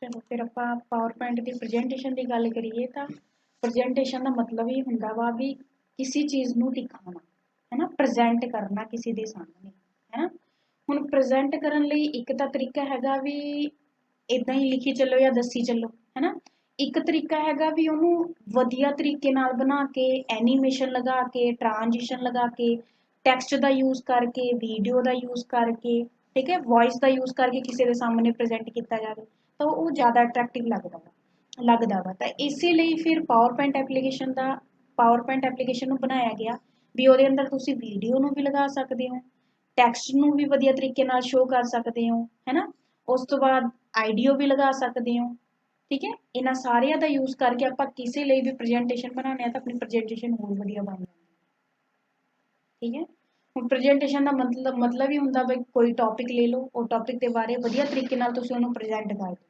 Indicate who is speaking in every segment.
Speaker 1: चलो फिर ਆਪਾਂ ਪਾਵਰਪੁਆਇੰਟ ਦੀ ਪ੍ਰੈਜੈਂਟੇਸ਼ਨ ਦੀ ਗੱਲ ਕਰੀਏ ਤਾਂ ਪ੍ਰੈਜੈਂਟੇਸ਼ਨ ਦਾ ਮਤਲਬ ਹੀ ਹੁੰਦਾ ਵਾ ਵੀ ਕਿਸੇ ਚੀਜ਼ ਨੂੰ ਦਿਖਾਉਣਾ ਹੈ ਨਾ, ਪ੍ਰੈਜ਼ੈਂਟ ਕਰਨਾ ਕਿਸੇ ਦੇ ਸਾਹਮਣੇ ਹੈ ਨਾ। ਹੁਣ ਪ੍ਰੈਜ਼ੈਂਟ ਕਰਨ ਲਈ ਇੱਕ ਤਾਂ ਤਰੀਕਾ ਹੈਗਾ ਵੀ ਇਦਾਂ ਹੀ ਲਿਖੀ ਚੱਲੋ ਜਾਂ ਦੱਸੀ ਚੱਲੋ ਹੈ ਨਾ। ਇੱਕ ਤਰੀਕਾ ਹੈਗਾ ਵੀ ਉਹਨੂੰ ਵਧੀਆ ਤਰੀਕੇ ਨਾਲ ਬਣਾ ਕੇ ਐਨੀਮੇਸ਼ਨ ਲਗਾ ਕੇ ਟ੍ਰਾਂਜੀਸ਼ਨ ਲਗਾ ਕੇ ਟੈਕਸਟ ਦਾ ਯੂਜ਼ ਕਰਕੇ ਵੀਡੀਓ ਦਾ ਯੂਜ਼ ਕਰਕੇ ठीक है वॉइस का यूज़ करके किसी के सामने प्रेजेंट किया जाए तो वो ज़्यादा अट्रैक्टिव लगता वा। तो इसीलिए फिर पावरपॉइंट एप्लीकेशन का पावरपॉइंट एप्लीकेशन बनाया गया भी वो अंदर तुसी वीडियो नूं भी लगा सकते हो, टैक्सट नूं भी वधिया तरीके नाल शो कर सकते हो है ना। उस तो बाद आइडियो भी लगा सकते हो। ठीक है, इन्हां सारियां दा यूज़ करके आपां किसी लिए भी प्रेजेंटेशन बनाने तो अपनी प्रेजेंटेशन होर वधिया बन जाती। ठीक है, ਹੁਣ ਪ੍ਰੈਜੈਂਟੇਸ਼ਨ ਦਾ ਮਤਲਬ ਹੀ ਹੁੰਦਾ ਬਈ ਕੋਈ ਟੌਪਿਕ ਲੈ ਲਓ, ਉਹ ਟੌਪਿਕ ਦੇ ਬਾਰੇ ਵਧੀਆ ਤਰੀਕੇ ਨਾਲ ਤੁਸੀਂ ਉਹਨੂੰ ਪ੍ਰੈਜ਼ੈਂਟ ਕਰ ਦਿਓ।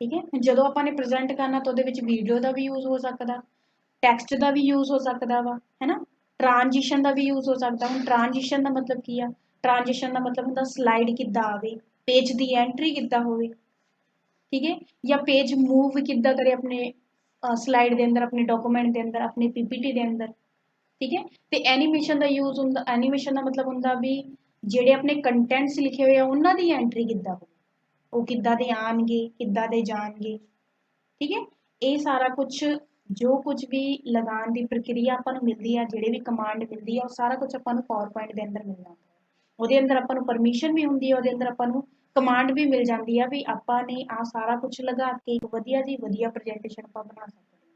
Speaker 1: ਠੀਕ ਹੈ, ਜਦੋਂ ਆਪਾਂ ਨੇ ਪ੍ਰੈਜ਼ੈਂਟ ਕਰਨਾ ਤਾਂ ਉਹਦੇ ਵਿੱਚ ਵੀਡੀਓ ਦਾ ਵੀ ਯੂਜ਼ ਹੋ ਸਕਦਾ, ਟੈਕਸਟ ਦਾ ਵੀ ਯੂਜ਼ ਹੋ ਸਕਦਾ ਵਾ ਹੈ ਨਾ, ਟ੍ਰਾਂਜੀਸ਼ਨ ਦਾ ਵੀ ਯੂਜ਼ ਹੋ ਸਕਦਾ। ਹੁਣ ਟ੍ਰਾਂਜੀਸ਼ਨ ਦਾ ਮਤਲਬ ਕੀ ਆ? ਟ੍ਰਾਂਜੀਸ਼ਨ ਦਾ ਮਤਲਬ ਹੁੰਦਾ ਸਲਾਈਡ ਕਿੱਦਾਂ ਆਵੇ, ਪੇਜ ਦੀ ਐਂਟਰੀ ਕਿੱਦਾਂ ਹੋਵੇ। ਠੀਕ ਹੈ, ਜਾਂ ਪੇਜ मूव किदा करे अपने स्लाइड के अंदर, अपने डॉक्यूमेंट के अंदर, अपने पीपीटी के अंदर। ठीक है, तो एनीमेशन का यूज़ होंदा, एनीमेशन का मतलब होंदा भी ਜਿਹੜੇ अपने कंटेंट्स लिखे हुए उन्हां दी एंट्री किदा हो, वो किदा दे आणगे किदा दे जाणगे। ठीक है, ये सारा कुछ जो कुछ भी लगाने की प्रक्रिया आपां नूं मिलदी है, जिहड़ी भी कमांड मिलदी है, वो सारा कुछ आपां नूं पावरपॉइंट के अंदर मिल जाता है। ਉਹਦੇ अंदर आपां नूं परमिशन भी हुंदी है, ਉਹਦੇ अंदर आपां नूं कमांड भी मिल जाती है भी आपां ने आ सारा कुछ लगा के एक वधिया जी वधिया प्रेजेंटेशन आपां बना सकते हैं।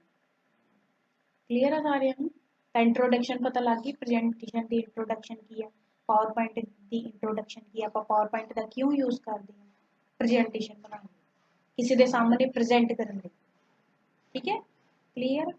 Speaker 1: क्लीयर है सारिਆਂ ਨੂੰ? इंट्रोडक्शन पता लग गई, प्रेजेंटेशन की इंट्रोडक्शन की है, पावरपॉइंट की इंट्रोडक्शन की, आप पावरपॉइंट का क्यों यूज़ करते हैं प्रेजेंटेशन बनाने, किसी के सामने प्रेजेंट करने। ठीक है, क्लीयर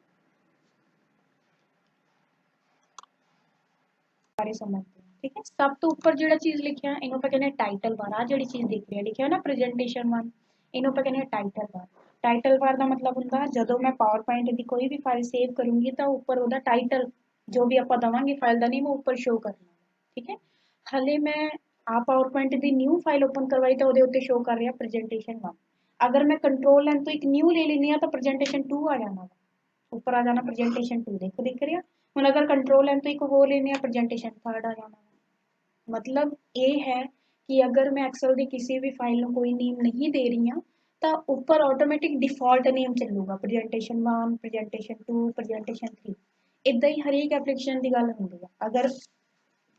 Speaker 1: बारे समझते हैं। ठीक है, सब तो ऊपर जो चीज़ लिखा इन्हों पर कहने टाइटल बार, आ जी चीज़ दिख रही है लिखा है ना प्रेजेंटेशन वन, इन्हों पर कहने टाइटल बार। टाइटल बार का मतलब होंगे जो मैं पावरपॉइंट की कोई भी फाइल सेव करूँगी तो ऊपर वो टाइटल जो भी आप देवांगे फाइल का नेम ऊपर शो करना। ठीक है, हले मैं आ पावरपॉइंट की न्यू फाइल ओपन करवाई तो वो शो कर रहा प्रेजेंटेशन वन। अगर मैं कंट्रोल एन तो एक न्यू ले लेनी तो प्रेजेंटेशन टू आ जाना, ऊपर आ जाना प्रेजेंटेशन टू, देखो दिख रहा। हम अगर कंट्रोल एन तो एक हो लेने प्रेजेंटेशन थर्ड आ जाना। मतलब ये है कि अगर मैं एक्सेल की किसी भी फाइल में कोई नेम नहीं दे रही हाँ तो ऊपर ऑटोमैटिक डिफॉल्ट नेम चलूगा, presentation one, presentation two, presentation three, इदा ही हरेक एप्लीकेशन की गल होंगी है। अगर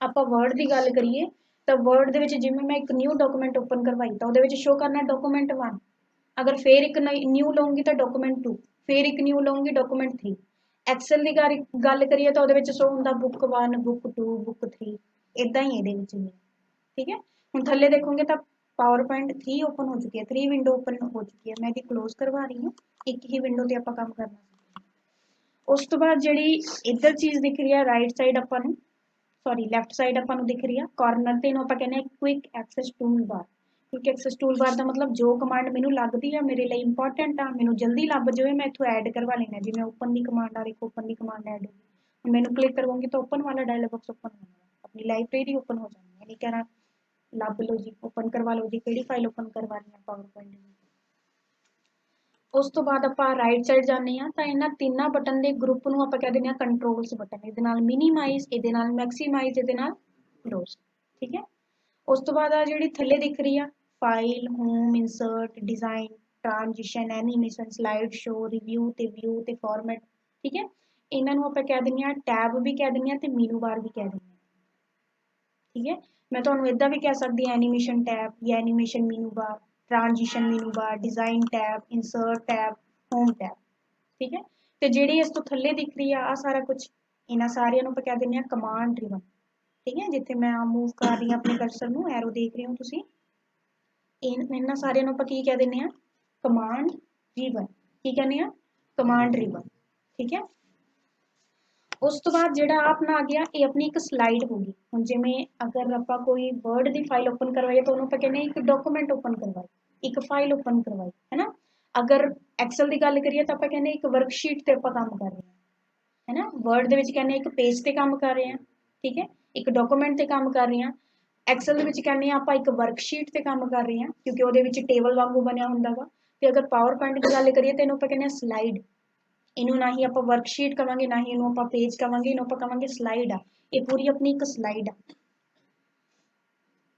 Speaker 1: आप वर्ड की गल करिए तो वर्ड के जिमें मैं एक न्यू डॉक्यूमेंट ओपन करवाई तो वो शो करना डॉक्यूमेंट वन, अगर फिर एक न्यू लूँगी तो डॉक्यूमेंट टू, फिर एक न्यू लूँगी डॉक्यूमेंट थ्री। एक्सेल की गल करिए तो वो शो होंगे book one, book two, book three, इदा ही ये भी। ठीक है, हम थले देखोगे तो पावरपॉइंट थ्री ओपन हो चुकी है, थ्री विंडो ओपन हो चुकी है, मैं ये क्लोज करवा रही हूँ, एक ही विंडो से आप काम करना। उस तो बाद जी इधर चीज़ दिख रही है राइट साइड अपन, सॉरी लैफ्ट साइड अपन दिख रही है कॉर्नर से, आप कहने quick access toolbar. Quick access toolbar का मतलब जो कमांड मैनू लगती है मेरे लिए इंपॉर्टेंट आ, मैनू जल्दी लभ जाए, मैं इतों ऐड करवा लेना। जिवें ओपन की कमांड आ रही, ओपन की कमांड ऐड होगी, मैनू क्लिक करवाऊंगी तो ओपन वाला डायलॉग बॉक्स ओपन होगा, अपनी लाइब्रेरी ओपन हो जानी है। नहीं कहना लभ लो जी, ओपन करवा लो जी, किहड़ी फाइल ओपन करवानी है पावरपॉइंट में। उस तो बाद आप राइट साइड जाने तो इन्होंने तीनों बटन के ग्रुप में आप कह दें कंट्रोल्स बटन, ये मिनीमाइज, ये मैक्सीमाइज, ये क्लोज। ठीक है, उस तो बाद जी थले दिख रही है file, home, insert, design, transition, animation, slide show, review ते व्यू ते फॉर्मेट। ठीक है, इन्हों आप कह दें टैब भी कह दें तो मीनू बार भी कह दें। ठीक है, मैं तो इदा भी कह सकती एनीमेशन टैब या animation menu bar, transition menu bar, design tab, insert tab, home tab. ठीक है, तो जी इस तो थले दिख रही है आ सारा कुछ, इन्होंने सारिया आप कह दें कमांड ड्रिवन। ठीक है, जिथे मैं मूव कर रही हूँ अपने कर्सर में, एरो देख रही हूँ तुम, इन्होंने सारिया आप की कह दें कमांड ड्रिवन, की कहने कमांड ड्रिवन। ठीक है, उस तो बाद जो अपना आ गया ये अपनी एक स्लाइड होगी। हम जिमें अगर आप कोई वर्ड की फाइल ओपन करवाइए तो उन्होंने कहने एक डॉक्यूमेंट ओपन करवाई, एक फाइल ओपन करवाई है ना। अगर एक्सेल की गल करिए तो आप कहने एक वर्कशीट से आप काम कर रहे हैं है ना, वर्ड के कहने एक पेज से काम कर रहे हैं। ठीक है, एक डॉक्यूमेंट से काम कर रहे हैं। ਐਕਸਲ ਦੇ ਵਿੱਚ ਕਹਿੰਦੇ ਆ ਆਪਾਂ ਇੱਕ ਵਰਕਸ਼ੀਟ ਤੇ ਕੰਮ ਕਰ ਰਹੇ ਹਾਂ ਕਿਉਂਕਿ ਉਹਦੇ ਵਿੱਚ ਟੇਬਲ ਵਾਂਗੂ ਬਣਿਆ ਹੁੰਦਾ ਵਾ। ਤੇ ਅਗਰ ਪਾਵਰ ਪੁਆਇੰਟ ਦੀ ਗੱਲ ਕਰੀਏ ਤਾਂ ਇਹਨੂੰ ਆਪਾਂ ਕਹਿੰਦੇ ਆ ਸਲਾਈਡ। ਇਹਨੂੰ ਨਾ ਹੀ ਆਪਾਂ ਵਰਕਸ਼ੀਟ ਕਵਾਂਗੇ, ਨਾ ਹੀ ਇਹਨੂੰ ਆਪਾਂ ਪੇਜ ਕਵਾਂਗੇ, ਇਹਨੂੰ ਆਪਾਂ ਕਵਾਂਗੇ ਸਲਾਈਡ ਆ। ਇਹ ਪੂਰੀ ਆਪਣੀ ਇੱਕ ਸਲਾਈਡ ਆ,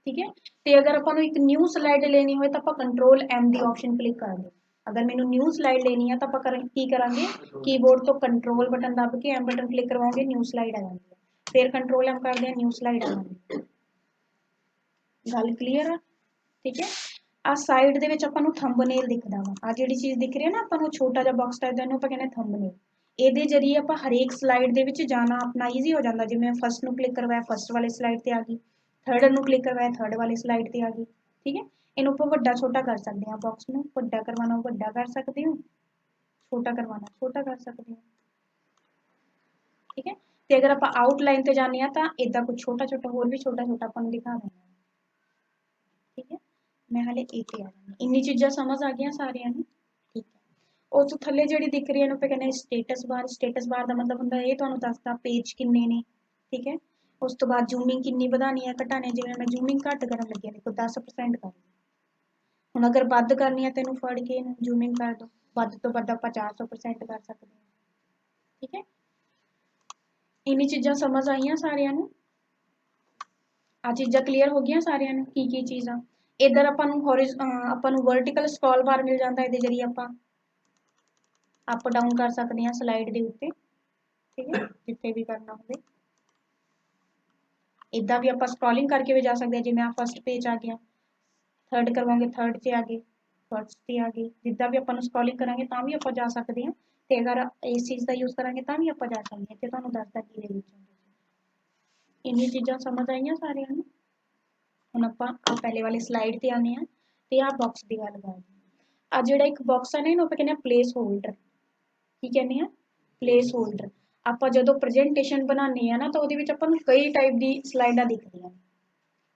Speaker 1: ਠੀਕ ਹੈ। ਤੇ ਅਗਰ ਆਪਾਂ ਨੂੰ ਇੱਕ ਨਿਊ ਸਲਾਈਡ ਲੈਣੀ ਹੋਏ ਤਾਂ ਆਪਾਂ ਕੰਟਰੋਲ M ਦੀ ਆਪਸ਼ਨ ਕਲਿੱਕ ਕਰਦੇ। ਅਗਰ ਮੈਨੂੰ ਨਿਊ ਸਲਾਈਡ ਲੈਣੀ ਹੈ ਤਾਂ ਆਪਾਂ ਕੀ ਕਰਾਂਗੇ, ਕੀਬੋਰਡ ਤੋਂ ਕੰਟਰੋਲ ਬਟਨ ਦੱਬ ਕੇ M ਬਟਨ ਕਲਿੱਕ ਕਰਵਾਓਗੇ, ਨਿਊ ਸਲਾਈਡ ਆ ਜਾਂਦੀ ਹੈ। ਫਿਰ ਕੰਟਰੋਲ M ਕਰਦੇ ਆ, ਨਿਊ ਸਲਾਈਡ ਆ ਜਾਂਦੀ ਹੈ। ਗੱਲ ਕਲੀਅਰ ਆ, ਠੀਕ ਹੈ। ਆ ਸਾਈਡ ਦੇ ਵਿੱਚ ਆਪਾਂ ਨੂੰ ਥੰਬਨੇਲ ਦਿਖਦਾ ਵਾ। ਆ ਜਿਹੜੀ ਚੀਜ਼ ਦਿਖ ਰਹੀ ਹੈ ਨਾ ਆਪਾਂ ਨੂੰ ਛੋਟਾ ਜਿਹਾ ਬਾਕਸ ਟਾਈਪ ਦਾ, ਇਹਨੂੰ ਆਪਾਂ ਕਹਿੰਦੇ ਥੰਬਨੇਲ। ਇਹਦੇ ਜਰੀਏ ਆਪਾਂ ਹਰੇਕ ਸਲਾਈਡ ਦੇ ਵਿੱਚ ਜਾਣਾ ਆਪਣਾ ਈਜ਼ੀ ਹੋ ਜਾਂਦਾ। ਜਿਵੇਂ ਫਸਟ ਨੂੰ ਕਲਿੱਕ ਕਰਵਾਇਆ, ਫਸਟ ਵਾਲੀ ਸਲਾਈਡ ਤੇ ਆ ਗਈ। ਥਰਡ ਨੂੰ ਕਲਿੱਕ ਕਰਵਾਇਆ, ਥਰਡ ਵਾਲੀ ਸਲਾਈਡ ਤੇ ਆ ਗਈ, ਠੀਕ ਹੈ। ਇਹਨੂੰ ਆਪਾਂ ਵੱਡਾ ਛੋਟਾ ਕਰ ਸਕਦੇ ਹਾਂ। ਬਾਕਸ ਨੂੰ ਵੱਡਾ ਕਰਵਾਉਣਾ ਵੱਡਾ ਕਰ ਸਕਦੇ ਹੋ, ਛੋਟਾ ਕਰਵਾਉਣਾ ਛੋਟਾ ਕਰ ਸਕਦੇ ਹੋ, ਠੀਕ ਹੈ। ਤੇ ਅਗਰ ਆਪਾਂ ਆਊਟਲਾਈਨ ਤੇ ਜਾਂਦੇ ਹਾਂ ਤਾਂ ਇਦਾਂ ਕੁਝ ਛੋਟਾ ਛੋਟਾ ਹੋਰ ਵੀ ਛੋਟਾ ਛੋਟਾ ਆਪਾਂ ਨੂੰ ਦਿਖਾ ਦਿੰਦੇ ਹਾਂ, ਠੀਕ ਹੈ। ਮੈਂ ਹਾਲੇ ਇਹ ਤੇ ਆ ਜਾਂਦੀ, ਇੰਨੀ ਚੀਜ਼ਾਂ ਸਮਝ ਆ ਗਈਆਂ ਸਾਰਿਆਂ ਨੂੰ, ਠੀਕ ਹੈ। ਉਸ ਤੋਂ ਥੱਲੇ ਜਿਹੜੀ ਦਿਖ ਰਹੀ ਹੈ ਇਹਨੂੰ ਆਪਾਂ ਕਹਿੰਦੇ ਸਟੇਟਸ ਬਾਰ। ਸਟੇਟਸ ਬਾਰ ਦਾ ਮਤਲਬ ਹੁੰਦਾ ਇਹ ਤੁਹਾਨੂੰ ਦੱਸਦਾ ਪੇਜ ਕਿੰਨੇ ਨੇ, ਠੀਕ ਹੈ। ਉਸ ਤੋਂ ਬਾਅਦ ਜ਼ੂਮਿੰਗ ਕਿੰਨੀ ਵਧਾਣੀ ਹੈ ਘਟਾਣੀ ਹੈ। ਜਿਵੇਂ ਮੈਂ ਜ਼ੂਮਿੰਗ ਘੱਟ ਕਰਨ ਲੱਗੀ, ਦੇਖੋ 10% ਕਰ ਦਿਓ। ਹੁਣ ਅਗਰ ਵੱਧ ਕਰਨੀ ਹੈ ਤੈਨੂੰ ਫੜ ਕੇ ਜ਼ੂਮਿੰਗ ਕਰ ਦੋ, ਵੱਧ ਤੋਂ ਵੱਧ ਆਪਾਂ 400% ਕਰ ਸਕਦੇ ਹਾਂ, ਠੀਕ ਹੈ। ਇੰਨੀ ਚੀਜ਼ਾਂ ਸਮਝ ਆਈਆਂ ਸਾਰਿਆਂ ਨੂੰ? ਆ ਚੀਜ਼ਾਂ ਕਲੀਅਰ ਹੋ ਗਈਆਂ ਸਾਰਿਆਂ ਨੂੰ ਕੀ ਕੀ ਚੀਜ਼ਾਂ? ਇਧਰ ਆਪਾਂ ਨੂੰ ਵਰਟੀਕਲ ਸਕਰੋਲ ਬਾਰ ਮਿਲ ਜਾਂਦਾ, ਇਹਦੇ ਜਰੀਏ ਆਪਾਂ ਅਪ ਡਾਊਨ ਕਰ ਸਕਦੇ ਹਾਂ ਸਲਾਈਡ ਦੇ ਉੱਤੇ, ਠੀਕ ਹੈ, ਜਿੱਥੇ ਵੀ ਕਰਨਾ ਹੋਵੇ। ਇਦਾਂ ਵੀ ਆਪਾਂ ਸਕਰੋਲਿੰਗ ਕਰਕੇ ਵੀ ਜਾ ਸਕਦੇ ਹਾਂ। ਜਿਵੇਂ ਆ ਫਸਟ ਪੇਜ ਆ ਗਿਆ, ਥਰਡ ਕਰਵਾਂਗੇ ਥਰਡ 'ਤੇ ਆ ਗਏ, ਫਸਟ 'ਤੇ ਆ ਗਏ। ਜਿੱਦਾਂ ਵੀ ਆਪਾਂ ਨੂੰ ਸਕਰੋਲਿੰਗ ਕਰਾਂਗੇ ਤਾਂ ਵੀ ਆਪਾਂ ਜਾ ਸਕਦੇ ਹਾਂ। ਤੇ ਅਗਰ ਇਸ ਚੀਜ਼ ਦਾ ਯੂਜ਼ ਕਰਾਂਗੇ ਤਾਂ ਵੀ ਆਪਾਂ ਜਾ ਸਕਦੇ ਹਾਂ। ਇੱਥੇ ਤੁਹਾਨੂੰ ਦੱਸਦਾ ਕਿਹਦੇ ਵਿੱਚ। ਇੰਨੀ ਚੀਜ਼ਾਂ ਸਮਝ ਆਈਆਂ ਸਾਰਿਆਂ ਨੂੰ? ਹੁਣ ਆਪਾਂ ਪਹਿਲੇ ਵਾਲੀ ਸਲਾਈਡ ਤੇ ਆਨੇ ਆ ਤੇ ਆ ਬਾਕਸ ਦੀ ਗੱਲ ਕਰਦੇ ਆ। ਜਿਹੜਾ ਇੱਕ ਬਾਕਸ ਆ ਨਾ ਇਹਨੂੰ ਆਪਾਂ ਕਹਿੰਦੇ ਆ ਪਲੇਸ ਹੋਲਡਰ। ਕੀ ਕਹਿੰਦੇ ਆ? Place holder. ਆਪਾਂ ਜਦੋਂ ਪ੍ਰੈਜੈਂਟੇਸ਼ਨ ਬਣਾਉਂਦੇ ਆ ਨਾ ਤਾਂ ਉਹਦੇ ਵਿੱਚ ਆਪਾਂ ਨੂੰ ਕਈ ਟਾਈਪ ਦੀ ਸਲਾਈਡਾਂ ਦਿਖਦੀਆਂ।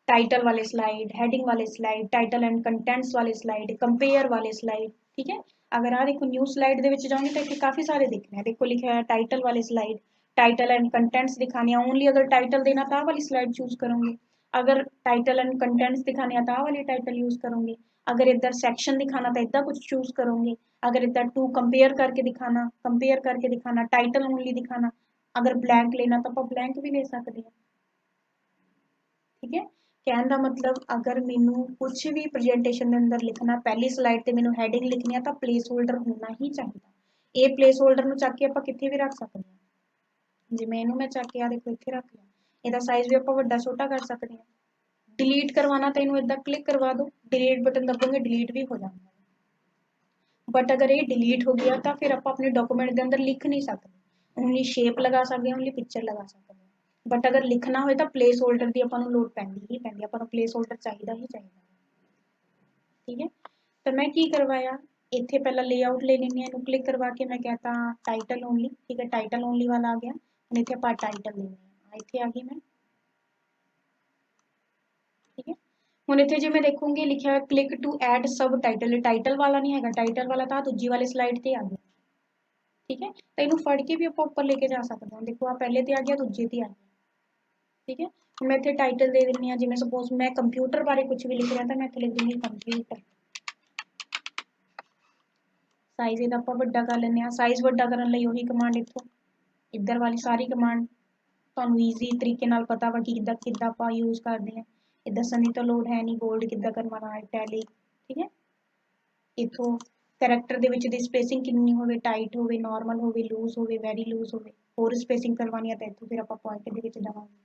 Speaker 1: टाइटल वाले स्लाइड, हेडिंग वाले स्लाइड, टाइटल एंड कंटेंट्स वाले स्लाइड, कंपेयर वाले स्लाइड, ठीक है। अगर आ देखो न्यू स्लाइड दे विच जाओगे तो काफ़ी सारे दिखने हैं। देखो लिखा है टाइटल वाले स्लाइड, टाइटल एंड कंटेंट्स दिखाने हैं। ओनली अगर टाइटल देना तो वाली स्लाइड चूज करोगे। अगर टाइटल एंड कंटेंट्स दिखाने हैं तो वाली टाइटल यूज करोगे। अगर इधर सेक्शन दिखाना तो इतना कुछ चूज करोगे। अगर इधर टू कंपेयर करके दिखाना, टाइटल ओनली दिखाना। अगर ब्लैंक लेना तो आप ब्लैंक भी ले सकते हैं, ठीक है। कहने का मतलब अगर मैनू कुछ भी प्रजेंटेशन के अंदर लिखना, पहली स्लाइड पर मैनू हैडिंग लिखनी है तो प्लेस होल्डर होना ही चाहिए। ये प्लेस होल्डर में चक के आप कितने भी रख सकते हैं। जिवें इनू मैं चक के देखो इत्थे रख लिया, इसका साइज भी आप वड्डा छोटा कर सकते हैं। डिलीट करवाना तो इनू इदा क्लिक करवा दो, डिलीट बटन दबोगे डिलीट भी हो जाएगा। बट अगर ये डिलीट हो गया तो फिर आप अपने डॉक्यूमेंट के अंदर लिख नहीं सकते। ओनली शेप लगा सकते हैं, ओनली पिक्चर लगा सकते हैं। बट अगर लिखना हो तो प्लेस होल्डर की अपन लोड़ पैंदी ही पैंदी, अपन प्लेस होल्डर चाहिए ही चाहिए, ठीक है। तो मैं की करवाया, इत्थे पहला लेआउट ले लेनी है, इनू क्लिक करवा के मैं कहता टाइटल ओनली, ठीक है। टाइटल ओनली वाला आ गया। हम इत्थे आप टाइटल लेनी है, इत्थे आ गई मैं, ठीक है। हुण इत्थे जे मैं देखूंगी लिखा है क्लिक टू ऐड सब टाइटल, टाइटल वाला नहीं है, टाइटल वाला तो दूजी वाली स्लाइड ते आ गया, ठीक है। तो इनू फड़ के भी आप ऊपर लेके जा सकते हैं। देखो आ पहले ते आ गया, दूजे ते आ गया, ठीक है। मैं इत्थे टाइटल दे दिंदी हां, जिवें सपोज मैं कंप्यूटर बारे कुछ भी लिख रहा तो मैं इत्थे लिख दूंगी कंप्यूटर। साइज इहदा आपां वड्डा कर लैंदे हां। साइज वड्डा करन लई ओही कमांड इत्थों, इधर वाली सारी कमांड तुहानूं ईजी तरीके नाल पता वा कि किद्दां आपां यूज करदे हां। ये दस्सण दी तां लोड़ है नहीं, बोल्ड किद्दां करवाना, इटैलिक, ठीक है। इत्थों करैक्टर दे विच दी स्पेसिंग कितनी होवे, टाइट होवे, नॉर्मल होवे, लूज होवे, वेरी लूज होवे, होर स्पेसिंग करवानी है तो इत्थों फिर आपां पॉइंट दे विच देवांगे।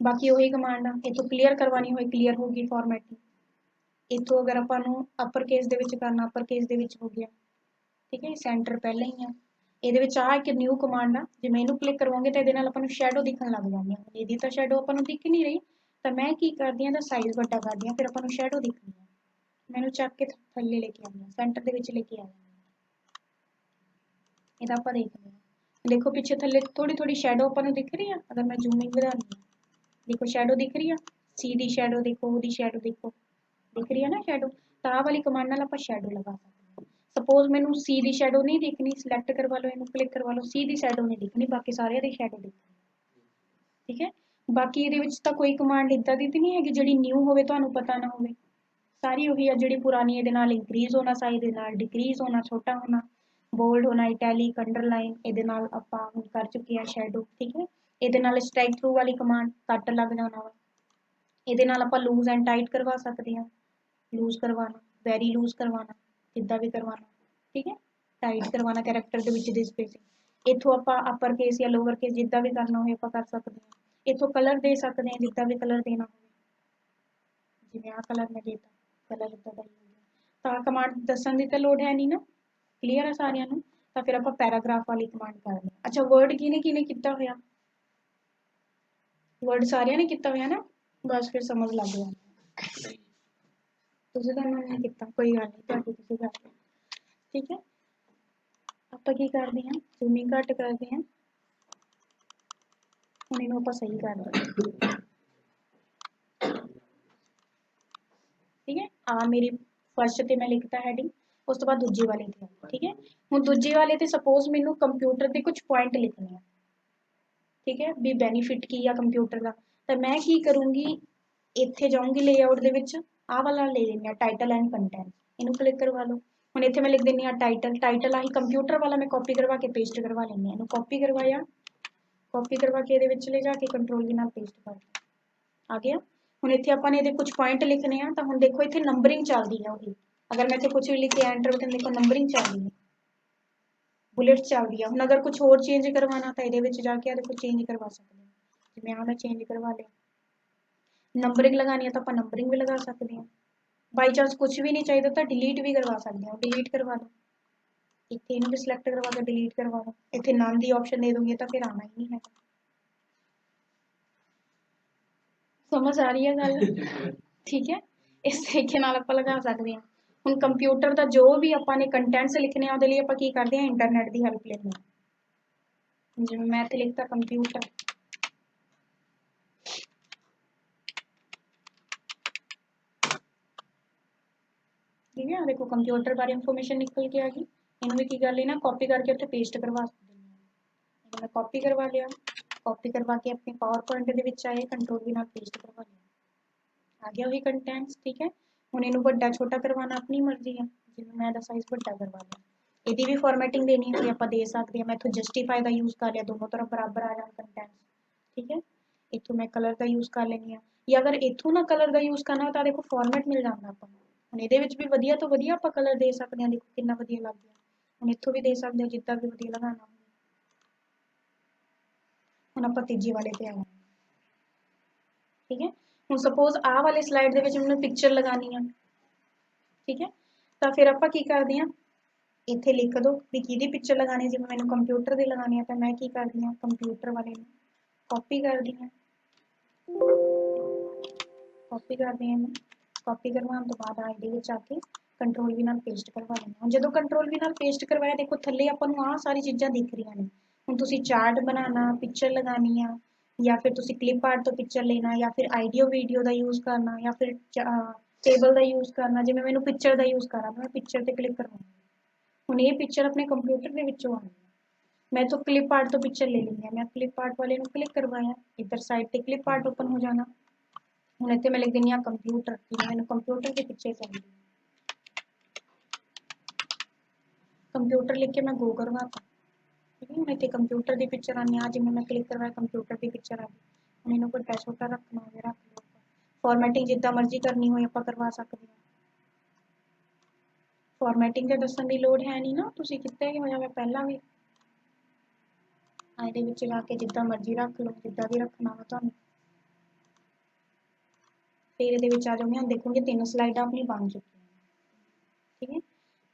Speaker 1: बाकी वही कमांड आ, इत्थों क्लीयर करवानी होए क्लीयर होगी फॉर्मेटिंग। इत्थों अगर आपां नूं अपर केस दे विच करना, अपर केस दे विच हो गया, ठीक है। सेंटर पहले ही है। ਇਹਦੇ ਵਿੱਚ ਆ ਇੱਕ ਨਿਊ ਕਮਾਂਡ ਆ, ਜੇ ਮੈਂ ਇਹਨੂੰ ਕਲਿੱਕ ਕਰਵਾਂਗੇ ਤਾਂ ਇਹਦੇ ਨਾਲ ਆਪਾਂ ਨੂੰ ਸ਼ੈਡੋ ਦਿਖਣ ਲੱਗ ਜਾਂਦੀ ਹੈ। ਇਹਦੀ ਤਾਂ ਸ਼ੈਡੋ ਆਪਾਂ ਨੂੰ ਦਿਖ ਨਹੀਂ ਰਹੀ, ਤਾਂ ਮੈਂ ਕੀ ਕਰਦੀ ਹਾਂ, ਇਹਦਾ ਸਾਈਜ਼ ਵੱਡਾ ਕਰਦੀ ਹਾਂ, ਫਿਰ ਆਪਾਂ ਨੂੰ ਸ਼ੈਡੋ ਦਿਖਣੀ ਹੈ। ਮੈਨੂੰ ਚੱਕ ਕੇ ਥੱਲੇ ਲੈ ਕੇ ਆਉਂਦੀ ਹਾਂ, ਸੈਂਟਰ ਦੇ ਵਿੱਚ ਲੈ ਕੇ ਆ ਜਾਂਦੀ ਹਾਂ। ਇਹਦਾ ਆਪਾਂ ਦੇਖਦੇ ਹਾਂ, ਦੇਖੋ ਪਿੱਛੇ ਥੱਲੇ ਥੋੜੀ ਥੋੜੀ ਸ਼ੈਡੋ ਆਪਾਂ ਨੂੰ ਦਿਖ ਰਹੀ ਆ। ਅਗਰ ਮੈਂ ਜ਼ੂਮਿੰਗ ਵਧਾਉਂਦੀ ਹਾਂ, देखो शैडो दिख रही है, सी दी शैडो देखो, ओदी शैडो देखो, दिख रही है ना शैडो। तो आ वाली कमांड नाल आपां शैडो लगा सकते हैं। सपोज मैनू सी दी शैडो नहीं दिखनी, सिलेक्ट करवा लो, इनू क्लिक करवा लो, सी दी शैडो नहीं दिखनी, बाकी सारे दी शैडो दिखनी, ठीक है। बाकी ये कोई कमांड इदा की तो नहीं है जी न्यू हो पता ना हो, सारी उही है जी पुरानी ये इंक्रीज होना साइज ये डिक्रीज होना छोटा होना बोल्ड होना इटैलिक अंडरलाइन ये आप कर चुके हैं शैडो ठीक है। ये स्ट्राइक थ्रू वाली कमांड कट लग जाना वा ये आप लूज एंड टाइट करवा सकते हैं लूज करवाना वैरी लूज करवाना किदा भी करवाना ठीक है टाइट करवाना कैरेक्टर के स्पेसिंग इतों आप अपर केस या लोअर केस जिदा भी करना हो कर सकते हैं इतों कलर दे सकते हैं जिदा भी कलर देना हो जिवें आ कलर मैं देता कलर इदा का ही हो गया तो कमांड दसन की तो लोड़ है नहीं ना क्लीयर है सारिਆਂ ਨੂੰ तो फिर आप पैराग्राफ वाली कमांड करनी। अच्छा वर्ड किने किने किया होया वर्ड सारिਆਂ ने किया होया ना बस फिर समझ लग जाए तुसीं तो नहीं किया कोई गल नहीं तुहाडी तुसीं कर लिया ठीक है। आप की करते हैं जूमिंग घट करते हैं हम इनू आप सही कर देंगे ठीक है। आ मेरी फर्स्ट से मैं लिखता हैडिंग उस तो बाद दूजे वाले थे ठीक है। हुण दूजे वाले ते सपोज मैनू कंप्यूटर के कुछ पॉइंट लिखने हैं ठीक है भी बेनीफिट की आ कंप्यूटर का तो मैं की करूँगी इत्थे जाऊँगी लेआउट दे विच आ वाला ले लेनी टाइटल एंड कंटेंट इनू क्लिक करवा लो हुण इत्थे मैं लिख देनी टाइटल टाइटल आही कंप्यूटर वाला मैं कॉपी करवा के पेस्ट करवा लेनी इनू कॉपी करवाया कॉपी करवा के ये ले जाके कंट्रोल के नाल पेस्ट कर आ गया। हुण इत्थे आपां ने कुछ पॉइंट लिखने हैं तो हुण देखो इत्थे नंबरिंग चलदी है वही अगर मैं इत्थे कुछ भी लिखे एंटर बटन देखो नंबरिंग चलदी है बुलेट चलदी है। हुण अगर कुछ होर चेंज करवाना तो ये जाके देखो चेंज करवा सकते हैं जिवें आ मैं चेंज करवा लिया नंबरिंग लगानी है तो आप नंबरिंग भी लगा सकते हैं बाई चांस कुछ भी नहीं चाहिए तो डिलीट भी करवा सकते हैं डिलीट करवा दो इत्थे इनू भी सिलेक्ट करवा के डिलीट करवा दो इत्थे नन दी ऑप्शन दे दूंगी तो फिर आना ही नहीं है समझ आ रही है गल ठीक है। इस तरीके नाल आपां लगा सकते हैं। हुण कंप्यूटर का जो भी आपां ने कंटेंट्स लिखने हैं उहदे लई आपां की करदे हैं इंटरनेट की हेल्प लेनी है जिवें मैं इत्थे लिखता कंप्यूटर ठीक है देखो कंप्यूटर बारे इंफॉर्मेशन निकल के आ गई इनू भी की कर लेना कॉपी करके उत्थे पेस्ट करवा सकते मैं कॉपी करवा लिया कॉपी करवा के अपने पावर पॉइंट के विच आए कंट्रोल भी नाल पेस्ट करवा लिया आ गया वही कंटेंट्स ठीक है। हुण इनू वड्डा छोटा करवाना अपनी मर्जी है जिवें मैं इहदा साइज वड्डा करवा लिया इहदी भी फॉर्मेटिंग देनी होगी आपां दे सकते हैं मैं इत्थों जस्टिफाई का यूज़ कर लिया दोनों तरफ बराबर आ जाए कंटेंट्स ठीक है। इत्थों मैं कलर का यूज़ कर लेनी है या अगर इत्थों ना कलर का यूज़ करना हो तो देखो फॉर्मेट मिल जाता आपां हुण इहदे विच भी वधिया तो वधिया आपां कलर दे सकते हैं देखो कितना वधिया लग गया हुण इत्थों भी दे सकते हैं जिद्दां भी वधिया लगाना हुण आपां तीजे वाले ते आए ठीक है। हुण सपोज आ वाले स्लाइड दे विच मैनूं पिक्चर लगानी है ठीक है तो फिर आपां की करदे हां इत्थे लिख दो भी किहदी पिक्चर लगानी जिवें मैनूं कंप्यूटर दी लगानी है तो मैं की करदी हां कंप्यूटर वाले नूं कॉपी करदी हां कॉपी करदी हां मैं कॉपी करवाउण तो बाद इहदे विच आके कंट्रोल वी नाल पेस्ट करवा लेना जदों कंट्रोल वी नाल पेस्ट करवाया देखो थल्ले आपां नूं आ सारी चीज़ां दिख रही ने हुण तुसीं चार्ट बनाना पिक्चर लगानी आ या फिर तुसीं क्लिप आर्ट तो पिक्चर लेना या फिर आइडियो वीडियो का यूज़ करना या फिर टेबल का यूज़ करना जिवें मैनूं पिक्चर का यूज़ करा मैं पिक्चर ते क्लिक करवाउंगी हुण ये पिक्चर अपने कंप्यूटर के विचों आनी मैं तो क्लिप आर्ट तो पिक्चर ले ली है मैं क्लिप आर्ट वाले नूं क्लिक करवाया इधर साइड ते क्लिप आर्ट ओपन हो जाना हुण इत्थे मैं लिख दिंदी हां कंप्यूटर मैनूं कंप्यूटर के पिक्चर चाहिए कंप्यूटर लिख के मैं गो करवाता ठीक है। हुण इत्थे कंप्यूटर की पिक्चर आनी आ जिवें मैं क्लिक करवाया कंप्यूटर की पिक्चर आ गई हुण इनूं वड्डा छोटा रखना होवे रख लो फॉर्मेटिंग जिद्दां मर्जी करनी होए आपां करवा सकदे हां फॉर्मेटिंग ते दस्सण दी लोड़ है नहीं ना तुसीं कित्ता ही होया वा पहलां भी ਇਹਦੇ ਵਿੱਚ ਜਾ ਕੇ ਜਿੱਦਾਂ ਮਰਜ਼ੀ ਰੱਖ ਲਓ ਜਿੱਦਾਂ ਵੀ ਰੱਖਣਾ ਵਾ ਤੁਹਾਨੂੰ ਫਿਰ ਇਹਦੇ ਵਿੱਚ ਆ ਜਾਓਗੇ ਹੁਣ ਦੇਖੋਗੇ 3 ਸਲਾਈਡਾਂ ਆਪਣੀ ਬਣ ਚੁੱਕੀਆਂ ਠੀਕ ਹੈ।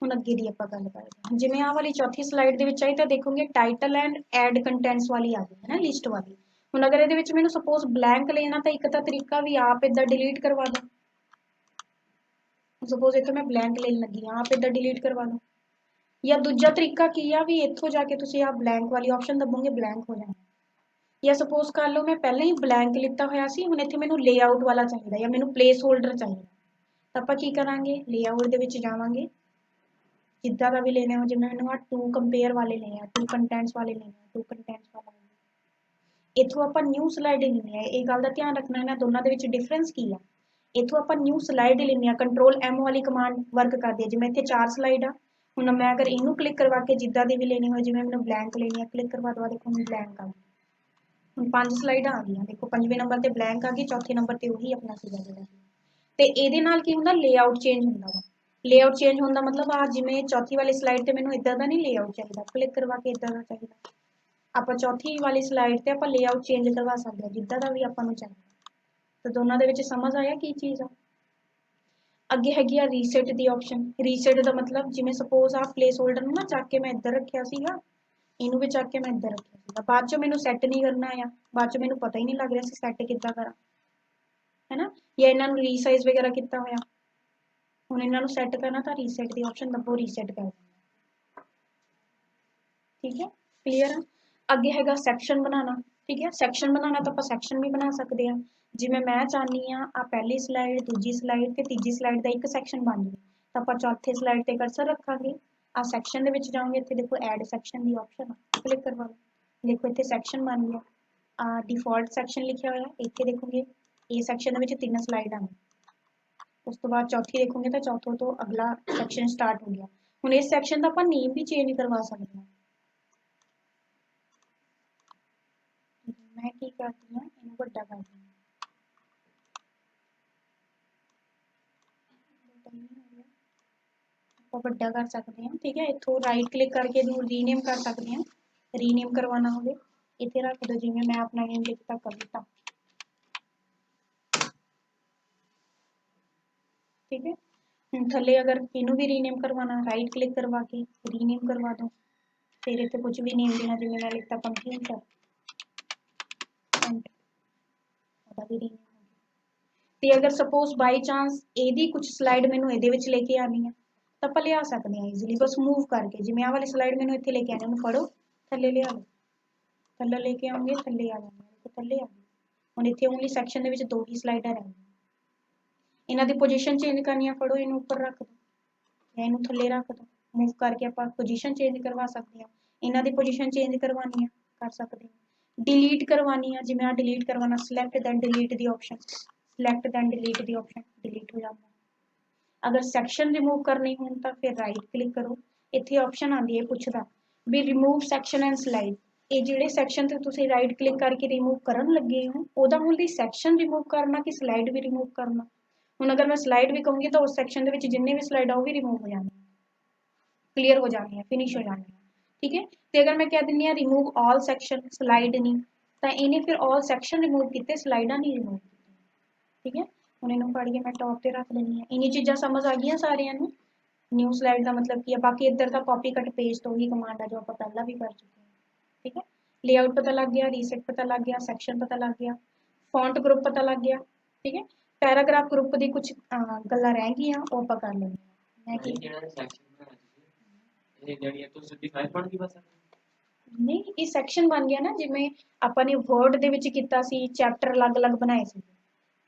Speaker 1: ਹੁਣ ਅੱਗੇ ਦੀ ਆਪਾਂ ਗੱਲ ਕਰਦੇ ਹਾਂ ਜਿਵੇਂ ਆਹ ਵਾਲੀ ਚੌਥੀ ਸਲਾਈਡ ਦੇ ਵਿੱਚ ਆਈ ਤਾਂ ਦੇਖੋਗੇ ਟਾਈਟਲ ਐਂਡ ਐਡ ਕੰਟੈਂਟਸ ਵਾਲੀ ਆ ਗਈ ਹੈ ਨਾ ਲਿਸਟ ਵਾਲੀ ਹੁਣ ਅਗਰ ਇਹਦੇ ਵਿੱਚ ਮੈਨੂੰ ਸਪੋਜ਼ ਬਲੈਂਕ ਲੈਣਾ ਤਾਂ ਇੱਕ ਤਾਂ ਤਰੀਕਾ ਵੀ ਆਪ ਇਦਾਂ ਡਿਲੀਟ ਕਰਵਾ ਦੋ ਸਪੋਜ਼ ਇੱਥੇ ਮੈਂ ਬਲੈਂਕ ਲੈਣ ਲੱਗੀ ਹਾਂ ਆਪ ਇਦਾਂ ਡਿਲੀਟ ਕਰਵਾ ਦੋ या दूजा तरीका की आ भी इत्थों जाके तुसीं आ ब्लैंक वाली ऑप्शन दबोगे ब्लैंक हो जाना या सपोज कर लो मैं पहले ही ब्लैंक लिता होया सी हुण इत्थे मैनूं लेआउट वाला चाहिए या मैनूं प्लेस होल्डर चाहिए तो आपां की करांगे लेआउट दे विच जावांगे जिद्दां दा भी लेना हो जिवें मैनूं आ टू कंपेयर वाले लेने आ टू कंटेंट्स वाले लेने आ टू कंटेंट्स वाला इथों आप न्यू स्लाइड लेनी है, ये गल का ध्यान रखना है, दोनों के डिफरेंस की है। इथों आप न्यू स्लाइड लेनी है, कंट्रोल M वाली कमांड वर्क करती है। जिवें इतने 4 स्लाइड आ, हुण मैं अगर इनू क्लिक करवा के जिद्दां दी भी लेनी हो, जिवें मैंने ब्लैंक लेनी है, क्लिक करवा दो, देखो हुण ब्लैंक आ गई। हुण 5 स्लाइड आ गई, देखो 5वें नंबर ते ब्लैंक आ गई, चौथे नंबर ते उही अपना सीगा जिहड़ा। ते इहदे नाल की हुंदा, लेआउट चेंज हुंदा वा। लेआउट चेंज होने का मतलब आ, जिवें चौथी वाली स्लाइड ते मैनूं इदां दा नहीं लेआउट चाहिए, क्लिक करवा के इदां दा चाहिए। आप चौथी वाली स्लाइड ते आप लेआउट चेंज करवा सकते हैं, जिद्दां दा भी आपां नूं चाहिए। तो दोनों दे विच समझ आया की चीज़ आ। अगे हैगी आ रीसैट दी ऑप्शन। रीसैट दा मतलब जिवें सपोज आ प्लेस होल्डर नूं ना चक के मैं इधर रखिया सीगा, इनू भी चक के मैं इधर रखिया सीगा, बाद चों मैनूं सैट नहीं करना आ, बाद चों मैनूं पता ही नहीं लग रहा सी सैट किद्दां करा, है ना, या इन्हां नूं रीसाइज वगैरह कित्ता होया। हुण इन्हां नूं सैट करना तां रीसैट दी ऑप्शन दबो, रीसैट कर देना। ठीक है, क्लीयर है। अगे हैगा सैक्शन बनाना। ठीक है, सैक्शन बनाना तो आप सैक्शन भी बना सकते हैं। जिवें मैं चाहनी हाँ आ पहली स्लाइड, दूजी स्लाइड ते तीजी स्लाइड का एक सैक्शन बन जाए, तो आप चौथे स्लाइड ते कर्सर रखांगे, आ सैक्शन दे विच जाओगे, इत्थे देखो ऐड सैक्शन की ऑप्शन आ, क्लिक करवा लो, देखो इत्थे सैक्शन बन गया। आ डिफॉल्ट सैक्शन लिखा होया, इत्थे देखोगे ए सैक्शन दे विच 3 स्लाइड आने, उस तो बाद चौथी देखोगे तो चौथों तो अगला सैक्शन स्टार्ट हो गया। हुण इस सैक्शन का आपां नेम भी चेंज करवा सकते हैं। मैं की करती हूँ, इनू वड्डा कर दी आप वड्डा कर सकते हैं। ठीक है, इथों राइट क्लिक करके रीनेम कर सकते हैं। रीनेम करवाना हो इतने रख दो, जिवें मैं अपना नेम लिखता कविता। ठीक है, हम थले अगर इनू भी रीनेम करवाना, राइट क्लिक करवा के रीनेम करवा दो, फिर इतने कुछ भी नेम देना, जिवें मैं लिखता कंप्यूटर भी रीनेम। ते अगर सपोज बाई चांस एदी कुछ स्लाइड मैनू ये लेके आनी है, तो आप लिया सकते हैं ईजिली, बस मूव करके। जिवें आ वाली स्लाइड मैनू इत्थे लेके आनी, फड़ो थले लिया लो, थले लेके आऊँगे, थले आ जाएंगे, थले आ गए। हुण इत्थे ओनली सैक्शन दे विच 2 ही स्लाइडां रह गईयां, इन्हां दी पोजीशन चेंज करनी है, फड़ो इनू उपर रख दो या इनू थले रख दो, मूव करके आप पोजीशन चेंज करवा सकते हैं। इन्हां दी पोजीशन चेंज करवानी है, कर सकते हैं। डिलीट करवानी है, जिवें आ डिलीट करवाना, सिलेक्ट दैन डिलीट दी ऑप्शन, सिलेक्ट दैन डिलीट दी ऑप्शन, डिलीट हो जाता है। अगर सैक्शन रिमूव करने हो तो फिर राइट क्लिक करो, इतने ऑप्शन आती है पूछता भी रिमूव सैक्शन एंड स्लाइड। ये जिहड़े सैक्शन ते तुसीं राइट क्लिक करके रिमूव करन लगे हो, ओदा मुल सैक्शन रिमूव करना कि स्लाइड भी रिमूव करना। हुण अगर मैं स्लाइड भी कहूँगी तो उस सैक्शन दे विच जिन्ने भी स्लाइड आ वो भी रिमूव हो जाने, क्लीयर हो जानी है, फिनिश हो जानी है। ठीक है, तो अगर मैं कह दिंदी हाँ रिमूव ऑल सैक्शन, स्लाइड नहीं, तो इन्हें फिर ऑल सैक्शन रिमूव किए, स्लाइडा नहीं रिमूव की। ठीक है, हुण इन्हूं पढ़ के मैं टॉप पे रख लैनी है। इन्नी चीज़ां समझ आ गई सारियां नूं। न्यू स्लाइड का मतलब की है, बाकी इधर का कॉपी कट पेज तो ही कमांड है जो आप पहला भी कर चुके हैं। ठीक है, लेआउट पता लग गया, रीसेट पता लग गया, सैक्शन पता लग गया, फॉन्ट ग्रुप पता लग गया। ठीक है, पैराग्राफ ग्रुप की कुछ गल्लां रह गई वो आप कर लेंगे। नहीं, ये सैक्शन बन गया ना, जिवें आपां ने वर्ड दे विच कीता सी, चैप्टर अलग अलग बनाए सी,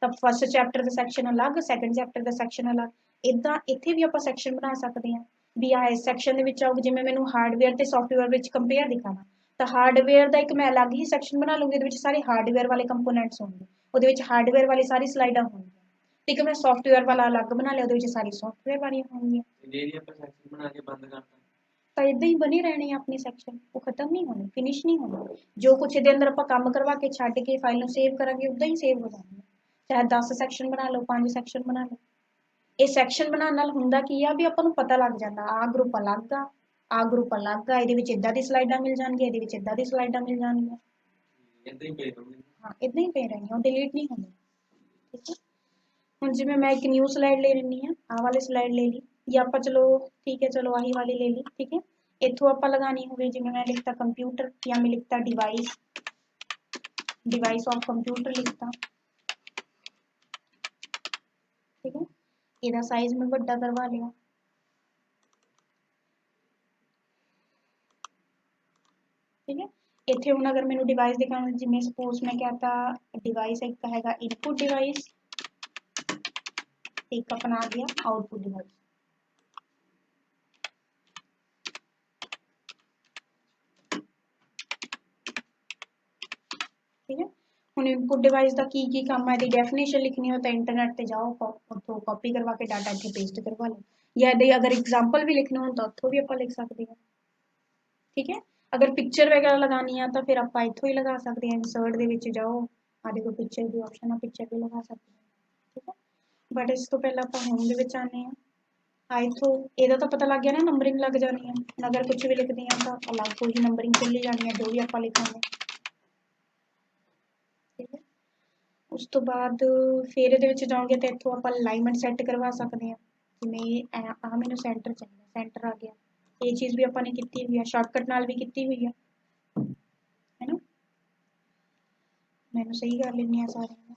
Speaker 1: तब फस्ट चैप्टर का सैक्शन अलग, सैकेंड चैप्टर का सैक्शन अलग, इदां इत्थे भी आप सैक्शन बना सकते हैं। भी आ इस सैक्शन दे विच आऊगी, जिवें मैनूं हार्डवेयर ते सॉफ्टवेयर विच कंपेयर दिखाना, तो हार्डवेयर का एक मैं अलग ही सैक्शन बना लूँगी, इहदे विच सारे हार्डवेयर वाले कंपोनेंट्स होंगे, उहदे विच हार्डवेयर वाली सारी स्लाइडां होंगी। ठीक है, मैं सॉफ्टवेयर वाला अलग बना लिया, उहदे विच सारी सॉफ्टवेयर वाली होंगी। तो इदां ही बने रहने अपने सैक्शन, वो खत्म नहीं होने, फिनिश नहीं होने। जो कुछ ये अंदर आप काम करवा के छड्ड के फाइल में सेव करांगे, उदां ही सेव हो जाएंगे। चाहे 10 सैक्शन बना लो, 5 सैक्शन बना लो। ये सैक्शन बनाने नाल हुंदा की आ भी आपां नूं पता लग जाता, आ ग्रुप अलग आ ग्रुप अलग आ, इहदे विच इदां दी स्लाइडां मिल जाणगीआं, इहदे विच इदां दी स्लाइडां मिल जाणगीआं। हाँ, इदां ही पे रहणगीआं, डिलीट नहीं होंगे। ठीक है, हुण जिवें मैं एक न्यू स्लाइड ले लैनी है, आ वाली स्लाइड ले ली, या आपां चलो ठीक है, चलो आही वाली ले ली। ठीक है, इत्थों आपां लगानी होवे, जिवें मैं लिखता कंप्यूटर, या मैं लिखता डिवाइस, डिवाइस ऑफ कंप्यूटर लिखता। ठीक है, इहदा साइज मैं वड्डा करवा लिया। ठीक है, इत्थे हुण अगर मैनूं डिवाइस दिखाना, जिवें सपोज मैं कहता डिवाइस एक हैगा इनपुट डिवाइस, एक अपना आ गया आउटपुट डिवाइस। ठीक है। ਹੁਣ ਇਨਪੁਟ ਡਿਵਾइस ਦਾ ਕੀ ਕੰਮ ਹੈ, ਇਹਦੀ ਡੈਫੀਨੇਸ਼ਨ ਲਿਖਣੀ ਹੋ ਤਾਂ ਇੰਟਰਨੈਟ ਤੇ ਜਾਓ, ਉੱਥੋਂ ਕਾਪੀ ਕਰਵਾ ਕੇ ਡਾਟਾ ਇੱਥੇ ਪੇਸਟ ਕਰਵਾ ਲਓ, ਜਾਂ ਇਹਦੇ ਅਗਰ ਐਗਜ਼ਾਮਪਲ ਵੀ ਲਿਖਣਾ ਹੋ ਤਾਂ ਉੱਥੋਂ ਵੀ ਆਪਾਂ ਲਿਖ ਸਕਦੇ ਹਾਂ। ਠੀਕ ਹੈ। ਅਗਰ ਪਿਕਚਰ ਵਗੈਰਾ ਲਗਾਉਣੀ ਆ ਤਾਂ ਫਿਰ ਆਪਾਂ ਇੱਥੋਂ ਹੀ ਲਗਾ ਸਕਦੇ ਹਾਂ, ਇੰਸਰਟ ਦੇ ਵਿੱਚ ਜਾਓ, ਆ ਦੇਖੋ ਪਿਕਚਰ ਦੀ ਆਪਸ਼ਨ ਆ, ਪਿਕਚਰ ਵੀ ਲਗਾ ਸਕਦੇ ਹਾਂ। ਠੀਕ ਹੈ। ਬਟ ਇਸ ਤੋਂ ਪਹਿਲਾਂ ਆਪਾਂ ਹੋਮ ਦੇ ਵਿੱਚ ਆਉਂਦੇ ਹਾਂ। ਇੱਥੋਂ ਇਹਦਾ ਤਾਂ ਪਤਾ ਲੱਗ ਗਿਆ ਨਾ, ਨੰਬਰਿੰਗ ਲੱਗ ਜਾਣੀ ਹੈ, ਅਗਰ ਕੁਝ ਵੀ ਲਿਖਦੇ ਹਾਂ ਤਾਂ ਅਲੱਗ ਤੋਂ ਹੀ ਨੰਬਰਿੰਗ ਚੱਲੀ ਜਾਣੀ ਹੈ ਜੋ ਵੀ ਆਪਾਂ ਲਿਖਾਂਗੇ। ਠੀਕ ਹੈ। ਉਸ ਤੋਂ ਬਾਅਦ ਫਿਰ ਇਹਦੇ ਵਿੱਚ ਜਾਓਗੇ ਤਾਂ ਇੱਥੋਂ ਆਪਾਂ ਅਲਾਈਨਮੈਂਟ ਸੈੱਟ ਕਰਵਾ ਸਕਦੇ ਹਾਂ, ਜਿਵੇਂ ਆ ਮੈਨੂੰ ਸੈਂਟਰ ਚਾਹੀਦਾ, ਸੈਂਟਰ ਆ ਗਿਆ, ਇਹ ਚੀਜ਼ ਵੀ ਆਪਾਂ ਨੇ ਕੀਤੀ ਹੋਈ ਆ, ਸ਼ਾਰਟਕਟ ਨਾਲ ਵੀ ਕੀਤੀ ਹੋਈ ਆ, ਹੈ ਨਾ। ਮੈਨੂੰ ਸਹੀ ਕਰ ਲੈਂਦੇ ਆ ਸਾਰਿਆਂ ਨੂੰ।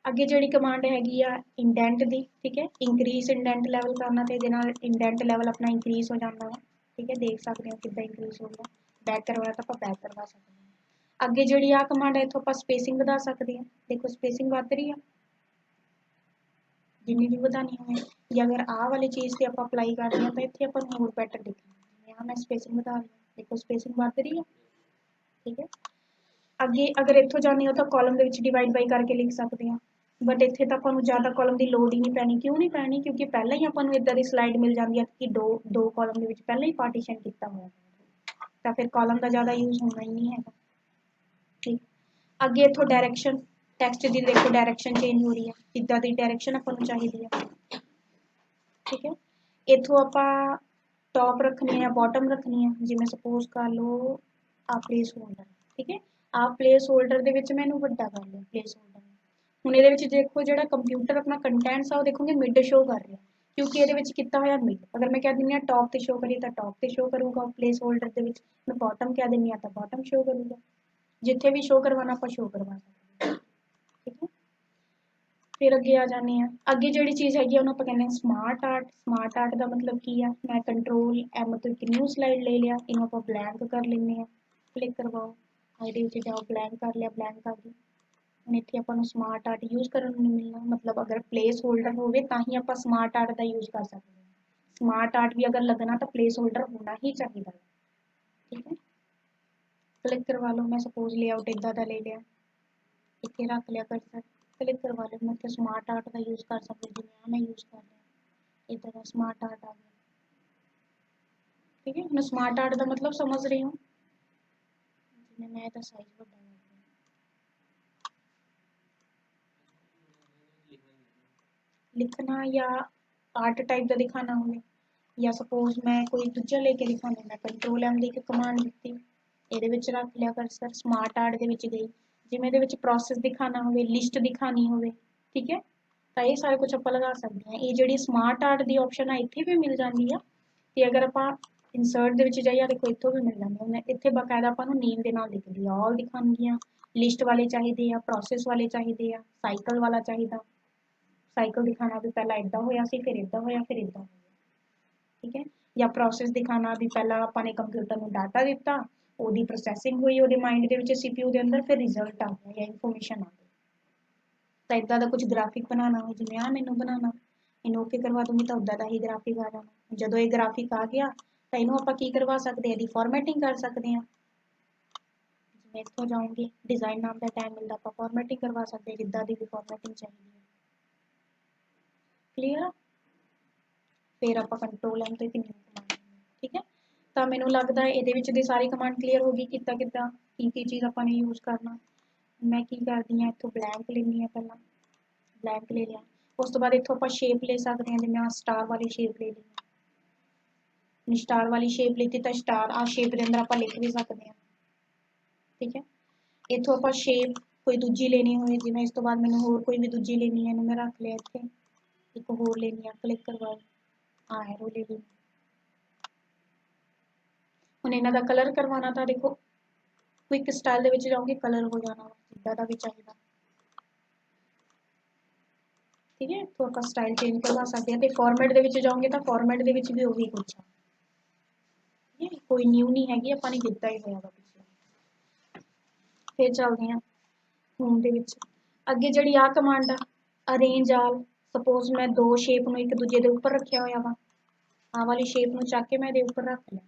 Speaker 1: ਅੱਗੇ ਜਿਹੜੀ ਕਮਾਂਡ ਹੈਗੀ ਆ ਇੰਡੈਂਟ ਦੀ, ਠੀਕ ਹੈ, ਇੰਕਰੀਜ਼ ਇੰਡੈਂਟ ਲੈਵਲ ਕਰਨਾ, ਤੇ ਇਹਦੇ ਨਾਲ ਇੰਡੈਂਟ ਲੈਵਲ ਆਪਣਾ ਇੰਕਰੀਜ਼ ਹੋ ਜਾਂਦਾ ਵਾ। ਠੀਕ ਹੈ, ਦੇਖ ਸਕਦੇ ਹੋ ਕਿੱਦਾਂ ਇੰਕਰੀਜ਼ ਹੋ ਗਿਆ, ਬੈਕ ਕਰਵਾਉਣਾ ਤਾਂ ਆਪਾਂ ਬੈਕ ਕਰਵਾ ਸਕਦੇ ਹਾਂ। ਅੱਗੇ ਜਿਹੜੀ ਆ ਕਮਾਂਡ ਹੈ ਇੱਥੋਂ ਆਪਾਂ ਸਪੇਸਿੰਗ ਵਧਾ ਸਕਦੇ ਹਾਂ, ਦੇਖੋ ਸਪੇਸਿੰਗ ਵੱਧ ਰਹੀ ਆ ਜਿੰਨੀ ਵੀ ਵਧਾਣੀ ਹੋਵੇ, ਜਾਂ ਅਗਰ ਆਹ ਵਾਲੀ ਚੀਜ਼ ਤੇ ਆਪਾਂ ਅਪਲਾਈ ਕਰਦੇ ਹਾਂ ਤਾਂ ਇੱਥੇ ਆਪਾਂ ਨੂੰ ਹੋਰ ਬੈਟਰ ਦਿਖਣਾ, ਮੈਂ ਸਪੇਸਿੰਗ ਵਧਾ ਰਹੀ ਹਾਂ, ਦੇਖੋ ਸਪੇਸਿੰਗ ਵੱਧ ਰਹੀ ਆ। ਠੀਕ ਹੈ। ਅੱਗੇ ਅਗਰ ਇੱਥੋਂ ਜਾਂਦੇ ਹੋ ਤਾਂ ਕਾਲਮ ਦੇ ਵਿੱਚ ਡਿਵਾਈਡ ਬਾਈ ਕਰਕੇ ਲਿਖ ਸਕਦੇ ਹਾਂ, ਬਟ ਇੱਥੇ ਤਾਂ ਆਪਾਂ ਨੂੰ ਜ਼ਿਆਦਾ ਕਾਲਮ ਦੀ ਲੋੜ ਹੀ ਨਹੀਂ ਪੈਣੀ, ਕਿਉਂ ਨਹੀਂ ਪੈਣੀ, ਕਿਉਂਕਿ ਪਹਿਲਾਂ ਹੀ ਆਪਾਂ ਨੂੰ ਇਦਾਂ ਦੀ ਸਲਾਈਡ ਮਿਲ ਜਾਂਦੀ ਹੈ ਕਿ ਦੋ ਕਾਲਮ ਦੇ ਵਿੱਚ ਪਹਿਲਾਂ ਹੀ ਪਾਰਟੀਸ਼ਨ ਕੀਤਾ ਹੋਇਆ, ਤਾਂ ਫਿਰ ਕਾਲਮ ਦਾ ਜ਼ਿਆਦਾ ਯੂਜ਼ ਹੋਣਾ ਹੀ ਨਹੀਂ ਹੈਗਾ। ਠੀਕ। ਅੱਗੇ ਇੱਥੋਂ ਡਾਇਰੈਕਸ਼ਨ, ਟੈਕਸਟ ਦੀ ਦੇਖੋ ਡਾਇਰੈਕਸ਼ਨ ਚੇਂਜ ਹੋ ਰਹੀ ਹੈ, ਜਿੱਦਾਂ ਦੀ ਡਾਇਰੈਕਸ਼ਨ ਆਪਾਂ ਨੂੰ ਚਾਹੀਦੀ ਹੈ। ਠੀਕ ਹੈ। ਇੱਥੋਂ ਆਪਾਂ ਟੌਪ ਰੱਖਣੀ ਹੈ, ਬਾਟਮ ਰੱਖਣੀ ਹੈ, ਜਿਵੇਂ ਸਪੋਜ਼ ਕਰ ਲਓ ਆ ਪਲੇਸ ਹੋਲਡਰ। ਠੀਕ ਹੈ। ਆ ਪਲੇਸ ਹੋਲਡਰ ਦੇ ਵਿੱਚ ਮੈਨੂੰ ਵੱਡਾ ਕਰ ਲਿਆ ਪਲੇਸ ਹੋਲਡਰ। ਹੁਣ ਇਹਦੇ ਵਿੱਚ ਦੇਖੋ ਜਿਹੜਾ ਕੰਪਿਊਟਰ ਆਪਣਾ ਕੰਟੈਂਟਸ ਆ ਉਹ ਦੇਖੋਗੇ ਮਿਡ ਸ਼ੋ ਕਰ ਰਿਹਾ, ਕਿਉਂਕਿ ਇਹਦੇ ਵਿੱਚ ਕੀਤਾ ਹੋਇਆ ਮਿਡ। ਅਗਰ ਮੈਂ ਕਹਿ ਦਿੰਦੀ ਹਾਂ ਟੌਪ ਤੇ ਸ਼ੋ ਕਰੀ ਤਾਂ ਟੌਪ ਤੇ ਸ਼ੋ ਕਰੂਗਾ ਪਲੇਸ ਹੋਲਡਰ ਦੇ ਵਿੱਚ, ਮੈਂ ਬਾਟਮ ਕਹਿ ਦਿੰਦੀ ਹਾਂ ਤਾਂ ਬਾਟਮ ਸ਼ੋ ਕਰੂਗਾ, ਜਿੱਥੇ ਵੀ ਸ਼ੋ ਕਰਵਾਉਣਾ ਆਪਾਂ ਸ਼ੋ ਕਰਵਾ ਸਕਦੇ ਹਾਂ। ਠੀਕ ਹੈ। ਫਿਰ ਅੱਗੇ ਆ ਜਾਂਦੇ ਹਾਂ, ਅੱਗੇ ਜਿਹੜੀ ਚੀਜ਼ ਹੈਗੀ ਉਹਨੂੰ ਆਪਾਂ ਕਹਿੰਦੇ ਹਾਂ ਸਮਾਰਟ ਆਰਟ। ਸਮਾਰਟ ਆਰਟ ਦਾ ਮਤਲਬ ਕੀ ਆ, ਮੈਂ ਕੰਟਰੋਲ M ਤੋਂ ਇੱਕ ਨਿਊ ਸਲਾਈਡ ਲੈ ਲਿਆ, ਇਹਨੂੰ ਆਪਾਂ ਬਲੈਂਕ ਕਰ ਲੈਂਦੇ ਹਾਂ, ਕਲਿੱਕ ਕਰਵਾਓ, ਇਹਦੇ ਵਿੱਚ ਜਾਓ, ਬਲੈਂਕ ਕਰ ਲਿਆ, ਬਲੈਂਕ ਆ ਗਈ। ਹੁਣ ਇੱਥੇ ਆਪਾਂ ਨੂੰ ਸਮਾਰਟ ਆਰਟ ਯੂਜ਼ ਕਰਨ ਨੂੰ ਨਹੀਂ ਮਿਲਣਾ, ਮਤਲਬ ਅਗਰ ਪਲੇਸ ਹੋਲਡਰ ਹੋਵੇ ਤਾਂ ਹੀ ਆਪਾਂ ਸਮਾਰਟ ਆਰਟ ਦਾ ਯੂਜ਼ ਕਰ ਸਕਦੇ ਹਾਂ। ਸਮਾਰਟ ਆਰਟ ਵੀ ਅਗਰ ਲੱਗਣਾ ਤਾਂ ਪਲੇਸ ਹੋਲਡਰ ਹੋਣਾ ਹੀ ਚਾਹੀਦਾ। ਠੀਕ ਹੈ। ਕਲਿੱਕ ਕਰਵਾ ਲਓ, ਮੈਂ ਸਪੋਜ਼ ਲੇਆਊਟ ਇੱਦਾਂ ਦਾ ਲੈ ਲਿਆ, ਇੱਥੇ ਰੱਖ ਲਿਆ ਕਰਸਰ, ਕਲਿੱਕ ਕਰਵਾ ਲਓ, ਮੈਂ ਇੱਥੇ ਸਮਾਰਟ ਆਰਟ ਦਾ ਯੂਜ਼ ਕਰ ਸਕਦੀ, ਜਿਵੇਂ ਆ ਮੈਂ ਯੂਜ਼ ਕਰ ਲਿਆ, ਇੱਦਾਂ ਦਾ ਸਮਾਰਟ ਆਰਟ ਆ ਗਿਆ। ਠੀਕ ਹੈ। ਹੁਣ ਸਮਾਰਟ ਆਰਟ ਦਾ ਮਤਲਬ ਸਮਝ ਰਹੀ ਹੂੰ, ਜਿਵੇਂ ਮੈਂ ਇਹਦਾ ਸਾਈਜ਼ ਵੱਡਾ ਕਰ ਦਿਆਂ, ਲਿਖਣਾ ਜਾਂ ਆर्ट टाइप का दिखाना होवे, या सपोज मैं कोई दूजा लेके दिखाना, मैं कंट्रोल M ਦੀ ਇੱਕ ਕਮਾਂਡ ਦਿੱਤੀ, ਇਹਦੇ ਵਿੱਚ ਰੱਖ ਲਿਆ ਕਰਸਰ, ਸਮਾਰਟ ਆਰਟ ਦੇ ਵਿੱਚ ਗਈ, ਜਿਵੇਂ ਇਹਦੇ ਵਿੱਚ ਪ੍ਰੋਸੈਸ ਦਿਖਾਣਾ ਹੋਵੇ, ਲਿਸਟ ਦਿਖਾਣੀ ਹੋਵੇ, ਠੀਕ ਹੈ, ਤਾਂ ਇਹ ਸਾਰਾ ਕੁਝ ਆਪਾਂ ਲਗਾ ਸਕਦੇ ਹਾਂ। ਇਹ ਜਿਹੜੀ ਸਮਾਰਟ ਆਰਟ ਦੀ ਆਪਸ਼ਨ ਆ ਇੱਥੇ ਵੀ ਮਿਲ ਜਾਂਦੀ ਆ, ਤੇ ਅਗਰ ਆਪਾਂ ਇੰਸਰਟ ਦੇ ਵਿੱਚ ਜਾਈਏ ਦੇਖੋ ਇੱਥੋਂ ਵੀ ਮਿਲ ਜਾਂਦੀ ਹੈ, ਇੱਥੇ ਬਕਾਇਦਾ ਆਪਾਂ ਨੂੰ ਨੇਮ ਦੇ ਨਾਲ ਦਿਖਦੀ ਆ, ਆਲ ਦਿਖਾਣਗੀਆਂ, ਲਿਸਟ ਵਾਲੇ ਚਾਹੀਦੇ ਆ, ਪ੍ਰੋਸੈਸ ਵਾਲੇ ਚਾਹੀਦੇ ਆ, ਸਾਈਕਲ ਵਾਲਾ ਚਾਹੀਦਾ, ਸਾਈਕਲ ਦਿਖਾਣਾ ਵੀ ਪਹਿਲਾਂ ਇਦਾਂ ਹੋਇਆ ਸੀ, ਫਿਰ ਇਦਾਂ ਹੋਇਆ, ਫਿਰ ਇਦਾਂ ਹੋਇਆ। ਠੀਕ ਹੈ। ਜਾਂ ਪ੍ਰੋਸੈਸ ਦਿਖਾਣਾ ਵੀ ਪਹਿਲਾਂ ਆਪਾਂ ਨੇ ਕੰਪਿਊਟਰ ਨੂੰ ਡਾਟਾ ਦਿੱਤਾ, ਉਹਦੀ ਪ੍ਰੋਸੈਸਿੰਗ ਹੋਈ ਉਹਦੇ ਮਾਈਂਡ ਦੇ ਵਿੱਚ CPU ਦੇ ਅੰਦਰ, ਫਿਰ ਰਿਜ਼ਲਟ ਆ ਗਿਆ ਜਾਂ ਇਨਫੋਰਮੇਸ਼ਨ ਆ ਗਈ। ਤਾਂ ਇਦਾਂ ਦਾ ਕੁਝ ਗ੍ਰਾਫਿਕ ਬਣਾਉਣਾ ਹੋ, ਜਿਵੇਂ ਆ ਮੈਨੂੰ ਬਣਾਉਣਾ, ਇਹਨੂੰ ਓਕੇ ਕਰਵਾ ਦੂੰਗੀ ਤਾਂ ਉਦਾਂ ਦਾ ਹੀ ਗ੍ਰਾਫਿਕ ਆ ਜਾਣਾ। ਜਦੋਂ ਇਹ ਗ੍ਰਾਫਿਕ ਆ ਗਿਆ ਤਾਂ ਇਹਨੂੰ ਆਪਾਂ ਕੀ ਕਰਵਾ ਸਕਦੇ ਹਾਂ, ਇਹਦੀ ਫਾਰਮੈਟਿੰਗ ਕਰ ਸਕਦੇ ਹਾਂ। ਜਿਵੇਂ ਇੱਥੋਂ ਜਾਊਂਗੀ ਡਿਜ਼ਾਈਨ ਨਾਮ ਦਾ ਟੈਗ ਮਿਲਦਾ, ਆਪਾਂ ਫਾਰਮੈਟਿੰਗ ਕਰਵਾ ਸਕਦੇ ਹਾਂ, ਜਿੱਦਾਂ ਦੀ ਵੀ ਫਾਰਮੈਟਿੰਗ ਚਾਹੀਦੀ ਹੈ। क्लियर। फिर आप कंट्रोल M तो कितनी कमांड, ठीक है। तो मैनू लगता है ये सारी कमांड क्लीयर होगी, कितना कितना की चीज़ अपने यूज़ करना। मैं की करती हाँ, इतों ब्लैंक लेनी है, पहला ब्लैंक ले लिया, उस तो बाद इतों आप शेप ले सकते हैं, जिम्मे स्टार वाली शेप ले ली, स्टार वाली शेप लीती तो स्टार आ शेप के अंदर आप लिख भी सकते हैं। ठीक है। इतों आप शेप कोई दूजी लेनी हो, जिम्मे इस तो बाद मैंने होर कोई भी दूजी लेनी है, मैं रख लिया इतने, एक होर लेनी है, क्लिक करवाओ, एरो ले ली। हुण इन्हां दा कलर करवाना था, देखो क्विक स्टाइल दे विच जाओगे कलर हो जाना जिद्दां दा भी चाहिदा। ठीक है। तो आप स्टाइल चेंज करवा सकते हैं, तो फॉर्मेट दे विच जाओगे तो फॉर्मेट दे विच भी उही कुछ है, कोई न्यू नहीं हैगी, आपां ने दित्ता ही होया वा पिछले। फिर चलदे हां होम दे विच, अगे जिहड़ी आ कमांड आ अरेंज आल, सपोज मैं दो शेप नूं एक दूजे दे उपर रखिया होया वा, आ वाली शेप नूं चक के मैं इहदे उपर रख लिया,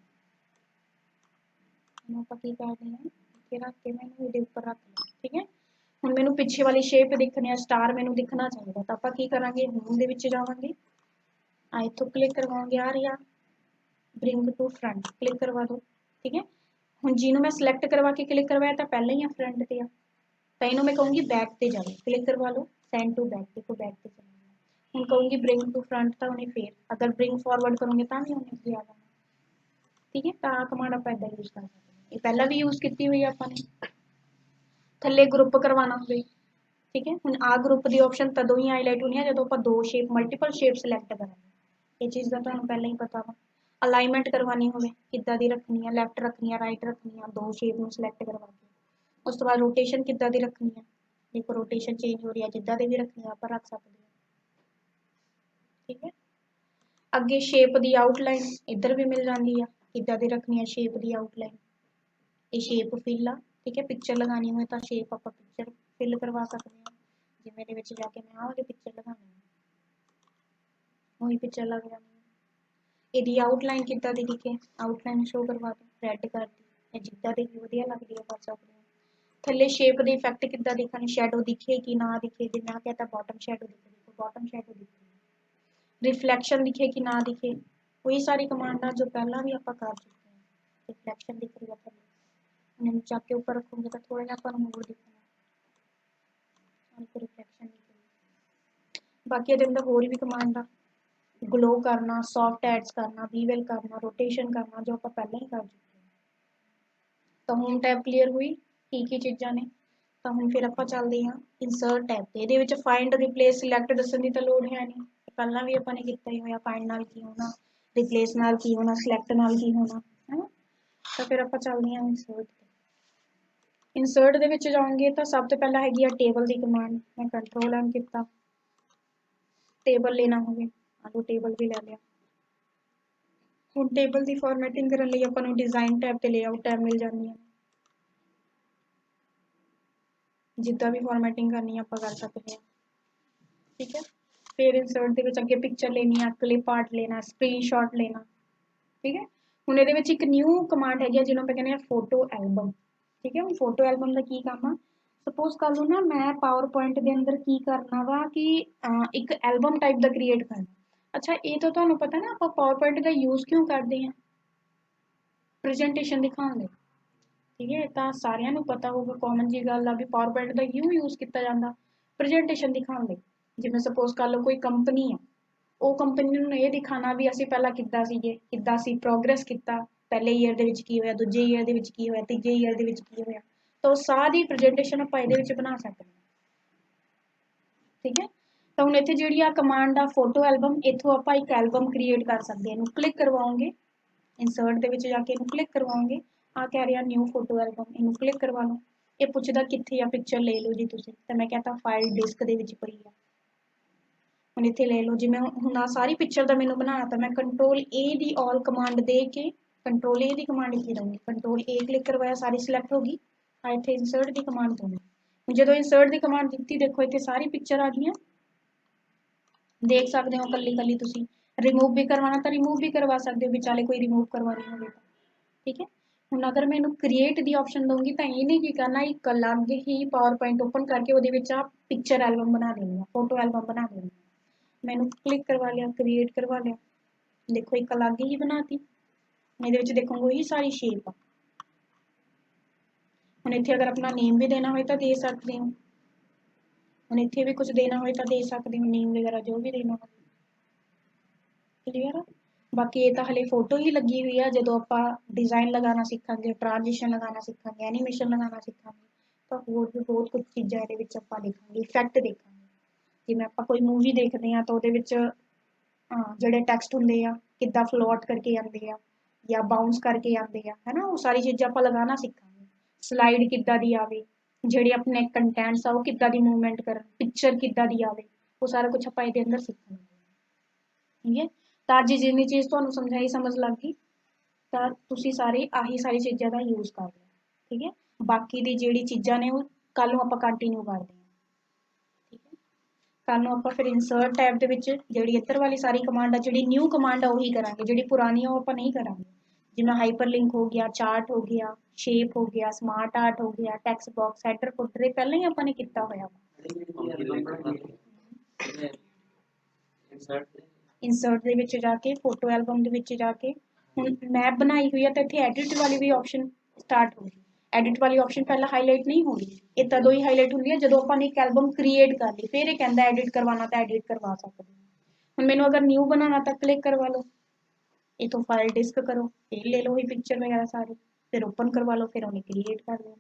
Speaker 1: ਹੁਣ ਆਪਾਂ ਕੀ ਕਰਦੇ ਹਾਂ, ਇੱਥੇ ਰੱਖ ਕੇ ਮੈਨੂੰ ਇਹਦੇ ਉੱਪਰ ਰੱਖ ਲਿਆ। ਠੀਕ ਹੈ, ਹੁਣ ਮੈਨੂੰ ਪਿੱਛੇ ਵਾਲੀ ਸ਼ੇਪ ਦਿਖਣੀ ਆ, ਸਟਾਰ ਮੈਨੂੰ ਦਿਖਣਾ ਚਾਹੀਦਾ, ਤਾਂ ਆਪਾਂ ਕੀ ਕਰਾਂਗੇ, ਹੋਮ ਦੇ ਵਿੱਚ ਜਾਵਾਂਗੇ, ਆ ਇੱਥੋਂ ਕਲਿੱਕ ਕਰਵਾਵਾਂਗੇ, ਆ ਰਿਹਾ ਬ੍ਰਿੰਗ ਟੂ ਫਰੰਟ, ਕਲਿੱਕ ਕਰਵਾ ਦੋ। ਠੀਕ ਹੈ, ਹੁਣ ਜਿਹਨੂੰ ਮੈਂ ਸਿਲੈਕਟ ਕਰਵਾ ਕੇ ਕਲਿੱਕ ਕਰਵਾਇਆ ਤਾਂ ਪਹਿਲਾਂ ਹੀ ਆ ਫਰੰਟ ਤੇ ਆ, ਤਾਂ ਇਹਨੂੰ ਮੈਂ ਕਹੂੰਗੀ ਬੈਕ ਤੇ ਜਾਓ, ਕਲਿੱਕ ਕਰਵਾ ਲਓ, ਸੈਂਡ ਟੂ ਬੈਕ, ਦੇਖੋ ਬੈਕ ਤੇ ਚਲਾ ਗਿਆ। ਹੁਣ ਕਹੂੰਗੀ ਬ੍ਰਿੰਗ ਟੂ ਫਰੰਟ, ਤਾਂ ਉਹਨੇ ਫੇਰ ਅਗਰ ਬ੍ਰਿੰਗ ਫਾਰਵਰਡ ਕਰੋਗੇ ਤਾਂ ਵੀ ਉਹਨੇ ਅੱਗੇ ਆ ਜਾਣਾ। ਠੀਕ ਹੈ, ਤਾਂ ਕਮਾਂਡ ਆਪਾਂ ਇਦਾਂ ਯੂਜ਼ ਕਰ ਸਕਦੇ ਹਾਂ, ਇਹ ਪਹਿਲਾਂ ਵੀ ਯੂਜ਼ ਕੀਤੀ ਹੋਈ ਆਪਾਂ ਨੇ। ਥੱਲੇ ਗਰੁੱਪ ਕਰਵਾਉਣਾ ਹੋਵੇ, ਠੀਕ ਹੈ, ਹੁਣ ਆ ਗਰੁੱਪ ਦੀ ਆਪਸ਼ਨ ਤਦੋਂ ਹੀ ਹਾਈਲਾਈਟ ਹੋਣੀ ਹੈ ਜਦੋਂ ਆਪਾਂ ਦੋ ਸ਼ੇਪ ਮਲਟੀਪਲ ਸ਼ੇਪ ਸਿਲੈਕਟ ਕਰਾਂਗੇ, ਇਹ ਚੀਜ਼ ਦਾ ਤੁਹਾਨੂੰ ਪਹਿਲਾਂ ਹੀ ਪਤਾ ਵਾ। ਅਲਾਈਨਮੈਂਟ ਕਰਵਾਉਣੀ ਹੋਵੇ, ਕਿੱਦਾਂ ਦੀ ਰੱਖਣੀ ਹੈ, ਲੈਫਟ ਰੱਖਣੀ ਹੈ, ਰਾਈਟ ਰੱਖਣੀ ਹੈ, ਦੋ ਸ਼ੇਪ ਨੂੰ ਸਿਲੈਕਟ ਕਰਵਾ ਕੇ। ਉਸ ਤੋਂ ਬਾਅਦ ਰੋਟੇਸ਼ਨ ਕਿੱਦਾਂ ਦੀ ਰੱਖਣੀ ਹੈ, ਦੇਖੋ ਰੋਟੇਸ਼ਨ ਚੇਂਜ ਹੋ ਰਹੀ ਹੈ, ਜਿੱਦਾਂ ਦੇ ਵੀ ਰੱਖਣੀ ਹੈ ਆਪਾਂ ਰੱਖ ਸਕਦੇ ਹਾਂ। ਠੀਕ ਹੈ, ਅੱਗੇ ਸ਼ੇਪ ਦੀ ਆਊਟਲਾਈਨ ਇੱਧਰ ਵੀ ਮਿਲ ਜਾਂਦੀ ਆ, ਕਿੱਦਾਂ ਦੀ ਰੱਖਣੀ ਹੈ ਸ਼ੇਪ ਦੀ ਆਊਟਲਾਈਨ, ਇਹ ਸ਼ੇਪ ਫਿਲ ਆ। ਠੀਕ ਹੈ, ਪਿਕਚਰ ਲਗਾਉਣੀ ਹੋਵੇ ਤਾਂ ਸ਼ੇਪ ਆਪਾਂ ਪਿਕਚਰ ਫਿਲ ਕਰਵਾ ਸਕਦੇ ਹਾਂ, ਜਿਵੇਂ ਦੇ ਵਿੱਚ ਜਾ ਕੇ ਮੈਂ ਆਹ ਵਾਲੀ ਪਿਕਚਰ ਲਗਾਉਣੀ ਹੈ, ਉਹੀ ਪਿਕਚਰ ਲੱਗ ਜਾਣੀ ਹੈ। ਇਹਦੀ ਆਊਟਲਾਈਨ ਕਿੱਦਾਂ ਦੀ ਦਿਖੇ, ਆਊਟਲਾਈਨ ਸ਼ੋ ਕਰਵਾ ਦੋ, ਰੈੱਡ ਕਰਦੀ, ਇਹ ਜਿੱਦਾਂ ਦੀ ਵੀ ਵਧੀਆ ਲੱਗਦੀ ਹੈ ਕਰ ਸਕਦੇ ਹੋ। ਥੱਲੇ ਸ਼ੇਪ ਦੇ ਇਫੈਕਟ ਕਿੱਦਾਂ ਦਿਖਣ, ਸ਼ੈਡੋ ਦਿਖੇ ਕਿ ਨਾ ਦਿਖੇ, ਜੇ ਮੈਂ ਕਹਤਾ ਬਾਟਮ ਸ਼ੈਡੋ ਦਿਖੇ, ਦੇਖੋ ਬਾਟਮ ਸ਼ੈਡੋ ਦਿਖੇ, ਰਿਫਲੈਕਸ਼ਨ ਦਿਖੇ ਕਿ ਨਾ ਦਿਖੇ, वही सारी कमांड जो पहला भी आप कर चुके हैं। रिफ्लैक्शन दिख रही है थले, मैंने चक के ऊपर रखूंगे तो थोड़ा जहा होर दिखना, रिफ्लैक्शन दिख रही। बाकी ये अंदर होर भी कमांड आ, ग्लो करना, सॉफ्ट एड्स करना, वीवेल करना, रोटेशन करना, जो आप पहले ही कर चुके हैं। तो होम टैब क्लीयर हुई की चीज़ा ने। तो हम फिर आप चलते हैं इंसर्ट टैब से, ये फाइंड रिप्लेस सिलैक्ट दसन की तो लोड़ है नहीं, पहला भी अपने किया ही होया, फाइंड नाल की होना, रिप्लेस नाल की होना, सिलैक्ट नाल की होना है ना। तो फिर आप चलते हैं इंसर्ट, इंसर्ट दे विच जाओगे तो सब तो पहला हैगी टेबल की कमांड, मैं कंट्रोल एम किया, टेबल लेना होवे आलू टेबल भी ले लिया। हुण टेबल की फॉर्मेटिंग करने लई आपां नूं डिज़ाइन टैब ते लेआउट टैब मिल जांदी है, जिद्दां भी फॉर्मेटिंग करनी है आपां कर सकते हैं। ठीक है, फिर इंसर्ट दे विच अगे पिक्चर लेनी है, क्लिप आर्ट लेना, स्क्रीनशॉट लेना। ठीक है, हुण इहदे विच एक न्यू कमांड हैगी जिहनूं आपां कहंदे आ फोटो एल्बम। ठीक है, फोटो एल्बम का की काम आ, सपोज कर लो ना मैं पावर पॉइंट के अंदर की करना वा कि एक एल्बम टाइप का क्रिएट करना। अच्छा, ये तो तुहानूं पता ना आप पावर पॉइंट का यूज़ क्यों करते हैं, प्रेजेंटेशन दिखाने। ठीक है, तो सारिਆਂ ਨੂੰ पता होगा, कॉमन जी गल आ भी पावर पॉइंट का क्यों यूज़ किया जाता, प्रेजेंटेशन दिखाने। जिवें सपोज कर लो कोई कंपनी है, वो कंपनी नूं ये दिखाना भी असीं पहलां किद्दां सीगे, किद्दां असीं प्रोग्रेस किया, पहले ईयर दे विच की होया, दूजे ईयर दे विच की होया, तीजे ईयर दे विच की होया, तो सारी प्रेजेंटेशन आपां इहदे विच बना सकते हैं। ठीक है, तो हुण इत्थे जिहड़ी आ कमांड आ फोटो एल्बम, इत्थों आपां एक एल्बम क्रिएट कर सकते हैं। क्लिक करवाओगे इंसर्ट दे विच जाके इहनूं क्लिक करवाओगे, आ कह रहा न्यू फोटो एल्बम, इहनूं क्लिक करवा लो, ये पुछदा कित्थे आ पिक्चर ले लो जी तुसीं, तो मैं कहता फाइल डिस्क दे विच पई आ, हुण इत्थे ले लो जी। मैं हुण आ सारी पिक्चर दा मैनूं बनाना, तो मैं कंट्रोल ए दी ऑल कमांड दे के कंट्रोल ए दी कमांड इत्थे दूंगी, कंट्रोल ए क्लिक करवाया सारी सिलैक्ट होगी, आ इत्थे इंसर्ट दी कमांड दूंगी। जदों इंसर्ट दी कमांड दित्ती, देखो इत्थे सारी पिक्चर आ गईयां, देख सकते हो कल्ली कल्ली तुसीं। रिमूव भी करवाना तो रिमूव भी करवा सकते हो, विचाले कोई रिमूव करवानी होवे तो। ठीक है, हुण अगर मैं इनू क्रिएट दी ऑप्शन दूंगी तो इन्हें की करना, एक अलग ही पावर पॉइंट ओपन करके वो आप पिक्चर एल्बम बना देनी है, फोटो एल्बम बना देनी है। मैंने क्लिक करवा लिया, क्रिएट करवा लिया, देखो एक अलग ही बनाती, मेरे विच देखो वही सारी शेप आ। हुण इत्थे अगर अपना नेम भी देना हो तो दे सकते हो, हुण इत्थे भी कुछ देना हो तो दे सकते हो, नेम वगैरह जो भी देना हो। क्लीयर आ, बाकी ये तो हले फोटो ही लगी हुई है, जो आप डिजाइन लगाना सीखांगे, ट्रांजिशन लगाना सीखांगे, एनीमेशन लगाना सीखांगे, तो होर भी बहुत कुछ चीज़ां इहदे विच आपां देखांगे, इफैक्ट देखांगे। जिवें आपां कोई मूवी देखते हैं तो उहदे विच जिहड़े टैक्सट हुंदे आ किद्दां फ्लोट करके आंदे आ या बाउंस करके आंदे आ, है ना, वो सारी चीज़ां आपां लगाना सीखांगे। स्लाइड किद्दां दी आवे, जिहड़े अपने कंटेंट्स आ वो किद्दां दी मूवमेंट करन, पिक्चर किद्दां दी आवे, वो सारा कुछ आपां इहदे अंदर सीखांगे। ठीक है, तो अज जिन्नी चीज़ तुहानूं समझाई समझ लग गई, तो तुसीं सारे आही सारी चीज़ां दा यूज़ कर लो। ठीक है, बाकी दी जिहड़ी चीज़ां ने वो कल नूं आपां कंटिन्यू करदे हां। ठीक है, कल नूं आपां फिर इंसर्ट टैब दे विच जिहड़ी इधर वाली सारी कमांड आ, जिहड़ी न्यू कमांड आ उही करांगे, जिहड़ी पुरानी आ वो आपां नहीं करांगे। जिन्हें हाइपरलिंक हो गया, चार्ट हो गया, शेप हो गया, स्मार्ट आर्ट हो गया, टैक्स्ट बॉक्स, हैडर फुटर, ये पहले ही आपने किया होया इंसर्ट ਦੇ ਵਿੱਚ ਜਾ ਕੇ फोटो एल्बम ਦੇ ਵਿੱਚ ਜਾ ਕੇ ਹੁਣ ਮੈਪ ਬਣਾਈ ਹੋਈ ਹੈ ਤਾਂ ਇੱਥੇ ਐਡਿਟ ਵਾਲੀ ਵੀ ਆਪਸ਼ਨ ਸਟਾਰਟ ਹੋ ਗਈ ਐਡਿਟ ਵਾਲੀ ਆਪਸ਼ਨ ਪਹਿਲਾਂ ਹਾਈਲਾਈਟ ਨਹੀਂ ਹੋਣੀ ਇਹ ਤਦੋਂ ਹੀ ਹਾਈਲਾਈਟ ਹੁੰਦੀ ਹੈ ਜਦੋਂ ਆਪਾਂ ਨੇ ਇੱਕ ਐਲਬਮ ਕ੍ਰੀਏਟ ਕਰ ਲਈ ਫਿਰ ਇਹ ਕਹਿੰਦਾ ਐਡਿਟ ਕਰਵਾਉਣਾ ਤਾਂ ਐਡਿਟ ਕਰਵਾ ਸਕਦੇ ਹੁਣ ਮੈਨੂੰ ਅਗਰ ਨਿਊ ਬਣਾਉਣਾ ਤਾਂ ਕਲਿੱਕ ਕਰਵਾ ਲਓ ਇਹ ਤੋਂ फाइल डिस्क करो फिर ले लो वही पिक्चर वगैरह सारी फिर ओपन करवा लो फिर उन्हें क्रिएट कर देना